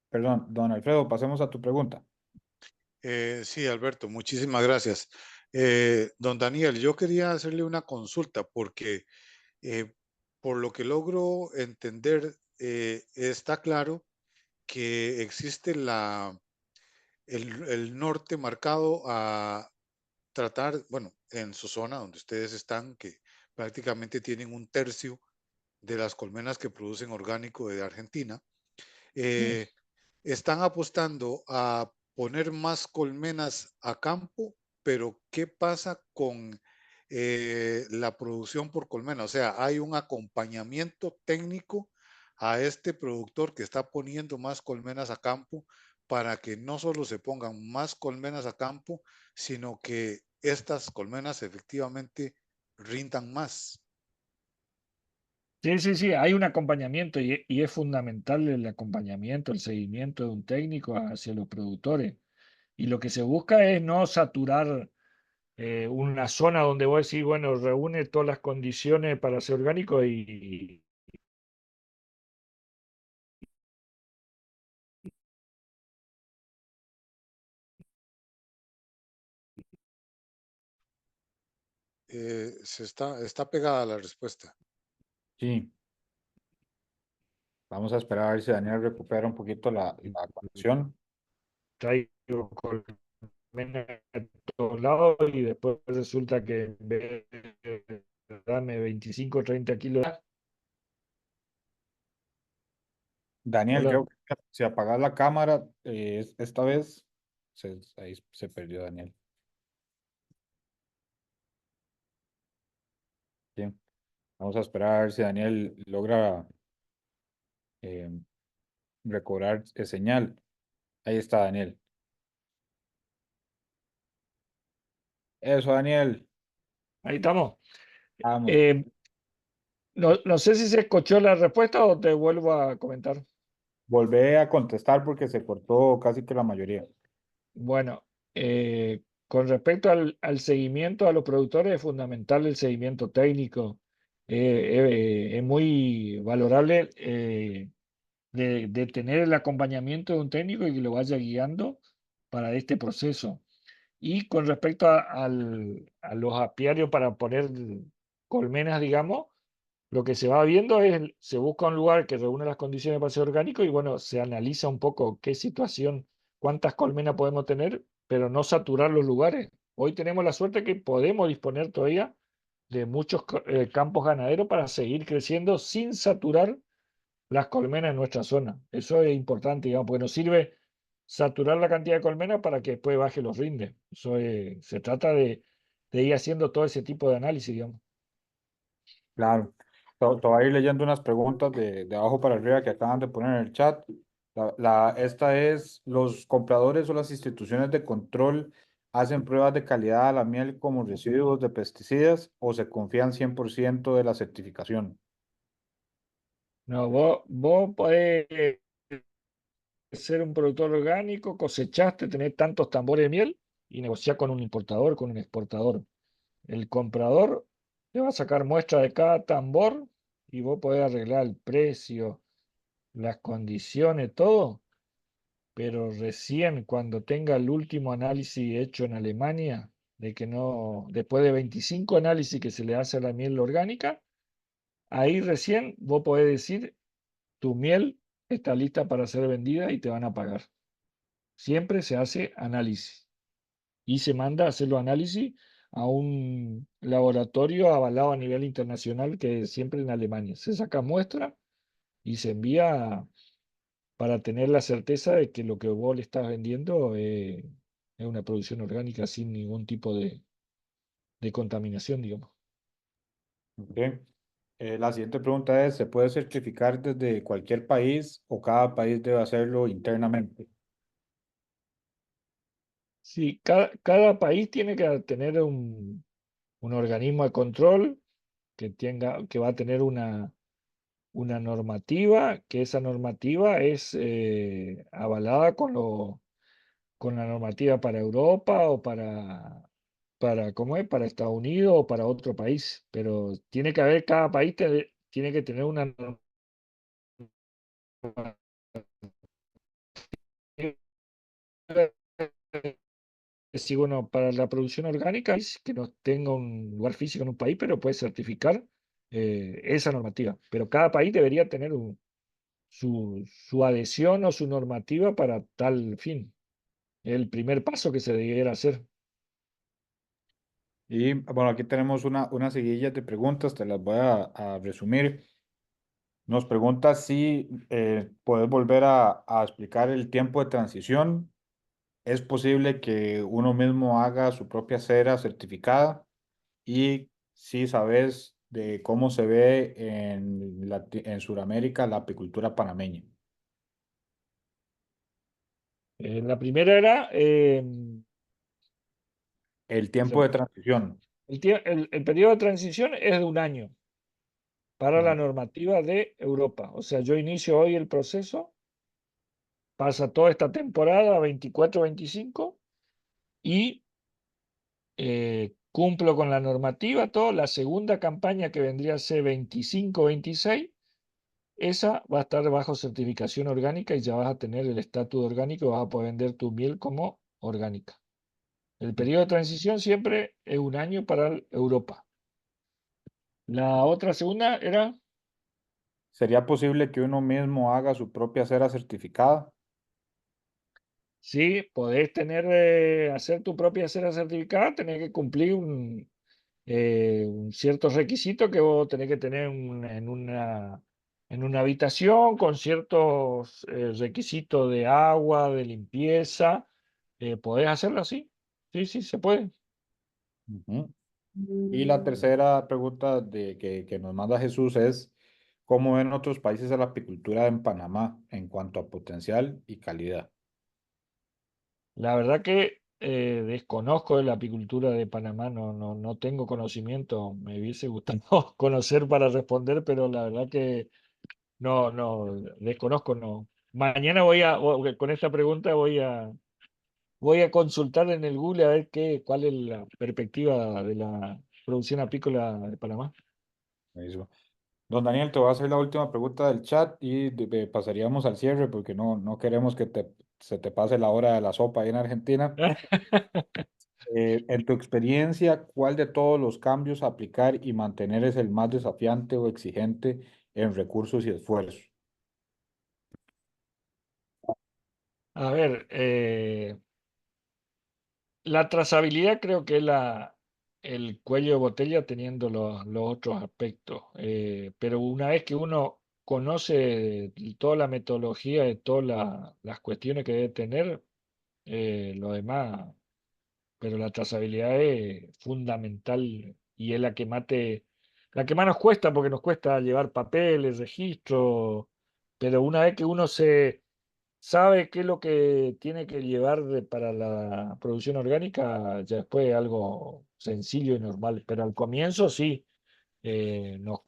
Perdón, don Alfredo, pasemos a tu pregunta. Sí, Alberto, muchísimas gracias. Don Daniel, yo quería hacerle una consulta porque por lo que logro entender, está claro que existe el norte marcado a tratar, bueno, en su zona donde ustedes están, que prácticamente tienen un tercio de las colmenas que producen orgánico de Argentina, eh, están apostando a poner más colmenas a campo, pero ¿qué pasa con la producción por colmena? O sea, hay un acompañamiento técnico a este productor que está poniendo más colmenas a campo para que no solo se pongan más colmenas a campo, sino que estas colmenas efectivamente rindan más. Sí, sí, sí, hay un acompañamiento y es fundamental el acompañamiento, el seguimiento de un técnico hacia los productores. Y lo que se busca es no saturar una zona donde vos decís, bueno, reúne todas las condiciones para ser orgánico y Está pegada la respuesta. Sí, vamos a esperar a ver si Daniel recupera un poquito la conexión. traigo colmena a todos lados y después resulta que en vez de darme 25 o 30 kilos. Daniel, Hola, creo que si apagas la cámara, esta vez ahí se perdió Daniel. Bien, vamos a esperar a ver si Daniel logra eh, recobrar señal. Ahí está Daniel. Eso, Daniel. ahí estamos. Vamos. Eh, no sé si se escuchó la respuesta o te vuelvo a comentar. Volvé a contestar porque se cortó casi que la mayoría. Bueno, con respecto al seguimiento a los productores, es fundamental el seguimiento técnico. Es muy valorable de tener el acompañamiento de un técnico y que lo vaya guiando para este proceso. Y con respecto a los apiarios para poner colmenas, digamos, lo que se va viendo es, se busca un lugar que reúne las condiciones para ser orgánico y bueno, se analiza un poco qué situación, cuántas colmenas podemos tener, pero no saturar los lugares. Hoy tenemos la suerte que podemos disponer todavía de muchos campos ganaderos para seguir creciendo sin saturar las colmenas en nuestra zona. Eso es importante, digamos, porque nos sirve saturar la cantidad de colmenas para que después baje los rindes. Se trata de ir haciendo todo ese tipo de análisis, digamos. Claro. Te voy a ir leyendo unas preguntas de abajo para arriba que acaban de poner en el chat. Esta es, ¿los compradores o las instituciones de control hacen pruebas de calidad a la miel como residuos de pesticidas o se confían 100% de la certificación? No, vos podés ser un productor orgánico, cosechaste, tener tantos tambores de miel y negociar con un importador, con un exportador. El comprador te va a sacar muestra de cada tambor y vos podés arreglar el precio, las condiciones, todo, pero recién cuando tenga el último análisis hecho en Alemania, de que no, después de 25 análisis que se le hace a la miel orgánica, ahí recién vos podés decir, tu miel está lista para ser vendida y te van a pagar. Siempre se hace análisis y se manda a hacer los análisis a un laboratorio avalado a nivel internacional que es siempre en Alemania. Se saca muestra y se envía para tener la certeza de que lo que vos le estás vendiendo es una producción orgánica sin ningún tipo de contaminación, digamos. Ok. La siguiente pregunta es, ¿se puede certificar desde cualquier país o cada país debe hacerlo internamente? Sí, cada país tiene que tener un organismo de control que va a tener una normativa, que esa normativa es avalada con la normativa para Europa o ¿cómo es? Para Estados Unidos o para otro país. Pero tiene que haber, cada país tiene que tener una normativa si bueno, para la producción orgánica es que no tenga un lugar físico en un país, pero puede certificar esa normativa. Pero cada país debería tener su adhesión o su normativa para tal fin. El primer paso que se debiera hacer. Y bueno, aquí tenemos una seguilla de preguntas, te las voy a resumir. Nos pregunta si puedes volver a explicar el tiempo de transición. ¿Es posible que uno mismo haga su propia cera certificada? Y si sabes de cómo se ve en Sudamérica la apicultura panameña. La primera era El tiempo de repito, transición. el periodo de transición es de un año para la Ajá. normativa de Europa. O sea, yo inicio hoy el proceso, pasa toda esta temporada 24-25 y cumplo con la normativa, todo. La segunda campaña que vendría a ser 25-26, esa va a estar bajo certificación orgánica y ya vas a tener el estatus orgánico y vas a poder vender tu miel como orgánica. El periodo de transición siempre es un año para Europa. La otra segunda era, ¿Sería posible que uno mismo haga su propia cera certificada? sí, podés tener, hacer tu propia cera certificada, tenés que cumplir un ciertos requisitos que vos tenés que tener en una habitación con ciertos requisitos de agua, de limpieza. ¿Podés hacerlo así? Sí, sí, se puede. Ujú. Y la tercera pregunta que nos manda Jesús es, ¿cómo ven otros países a la apicultura en Panamá en cuanto a potencial y calidad? La verdad que desconozco de la apicultura de Panamá, no tengo conocimiento, me hubiese gustado conocer para responder, pero la verdad que no, desconozco, no. Mañana con esta pregunta voy a consultar en el Google a ver cuál es la perspectiva de la producción apícola de Panamá. Buenísimo. Don Daniel, te voy a hacer la última pregunta del chat y pasaríamos al cierre porque no queremos que se te pase la hora de la sopa ahí en Argentina. En tu experiencia, ¿cuál de todos los cambios a aplicar y mantener es el más desafiante o exigente en recursos y esfuerzo? A ver, la trazabilidad creo que es el cuello de botella teniendo los otros aspectos. Pero una vez que uno conoce toda la metodología de todas las cuestiones que debe tener, lo demás, pero la trazabilidad es fundamental y es la que más nos cuesta porque nos cuesta llevar papeles, registros, pero una vez que uno sabe qué es lo que tiene que llevar para la producción orgánica, ya después es algo sencillo y normal. Pero al comienzo sí, nos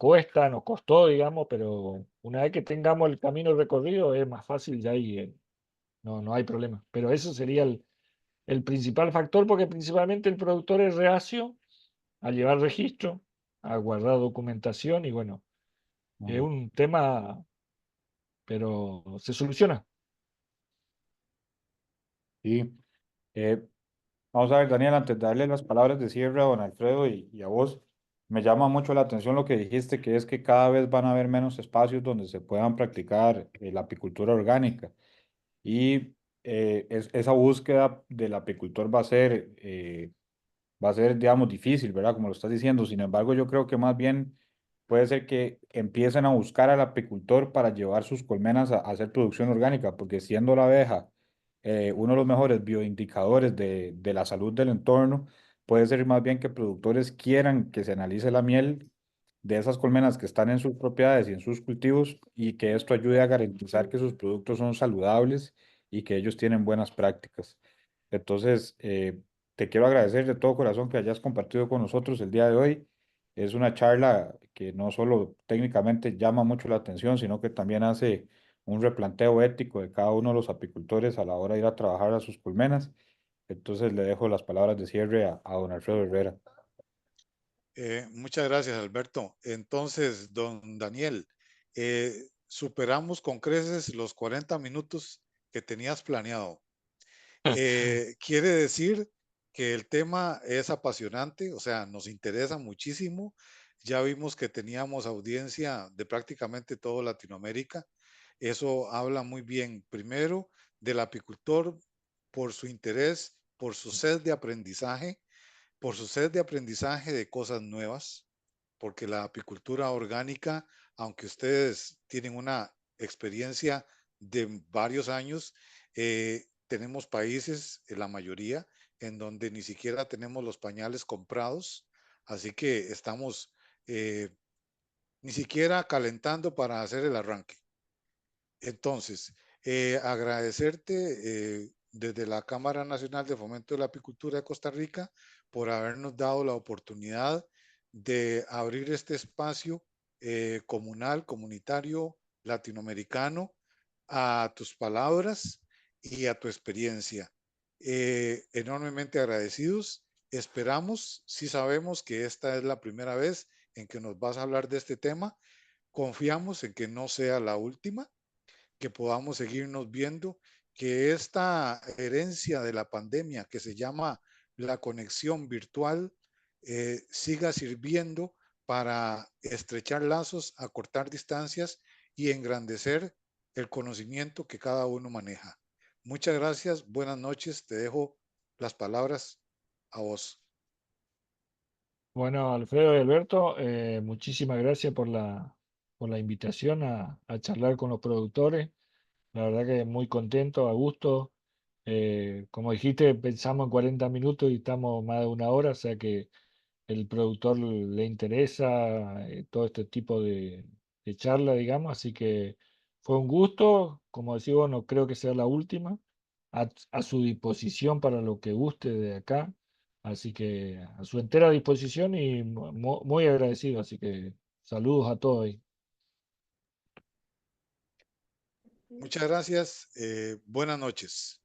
costó, digamos, pero una vez que tengamos el camino recorrido es más fácil ya y no hay problema. Pero eso sería el principal factor, porque principalmente el productor es reacio a llevar registro, a guardar documentación y bueno, es un tema, pero se soluciona. Sí. Eh, Vamos a ver, Daniel, antes de darle las palabras de cierre a don Alfredo y a vos, me llama mucho la atención lo que dijiste, que es que cada vez van a haber menos espacios donde se puedan practicar la apicultura orgánica. Y esa búsqueda del apicultor va a ser, digamos, difícil, ¿verdad? Como lo estás diciendo. Sin embargo, yo creo que más bien puede ser que empiecen a buscar al apicultor para llevar sus colmenas a hacer producción orgánica, porque siendo la abeja uno de los mejores bioindicadores de la salud del entorno, puede ser más bien que productores quieran que se analice la miel de esas colmenas que están en sus propiedades y en sus cultivos y que esto ayude a garantizar que sus productos son saludables y que ellos tienen buenas prácticas. Entonces, te quiero agradecer de todo corazón que hayas compartido con nosotros el día de hoy. Es una charla que no solo técnicamente llama mucho la atención, sino que también hace un replanteo ético de cada uno de los apicultores a la hora de ir a trabajar a sus colmenas. Entonces le dejo las palabras de cierre a don Alfredo Herrera. Muchas gracias, Alberto. Entonces, don Daniel, superamos con creces los 40 minutos que tenías planeado. Quiere decir que el tema es apasionante, o sea, nos interesa muchísimo. Ya vimos que teníamos audiencia de prácticamente toda Latinoamérica. Eso habla muy bien, primero, del apicultor por su interés, por su sed de aprendizaje, de cosas nuevas, porque la apicultura orgánica, aunque ustedes tienen una experiencia de varios años, tenemos países, la mayoría, en donde ni siquiera tenemos los pañales comprados, así que estamos ni siquiera calentando para hacer el arranque. Entonces, agradecerte desde la Cámara Nacional de Fomento de la Apicultura de Costa Rica por habernos dado la oportunidad de abrir este espacio comunal, comunitario, latinoamericano, a tus palabras y a tu experiencia. Enormemente agradecidos. Esperamos, si sabemos que esta es la primera vez en que nos vas a hablar de este tema, confiamos en que no sea la última, que podamos seguirnos viendo, que esta herencia de la pandemia que se llama la conexión virtual siga sirviendo para estrechar lazos, acortar distancias y engrandecer el conocimiento que cada uno maneja. Muchas gracias, buenas noches, te dejo las palabras a vos. Bueno, Alfredo y Alberto, muchísimas gracias por la invitación a charlar con los productores. La verdad que muy contento, a gusto. Como dijiste, pensamos en 40 minutos y estamos más de una hora, o sea que el productor le interesa todo este tipo de charla, digamos, así que fue un gusto, como decía, no creo que sea la última, a su disposición para lo que guste de acá, así que a su entera disposición y muy agradecido, así que saludos a todos ahí. Muchas gracias, buenas noches.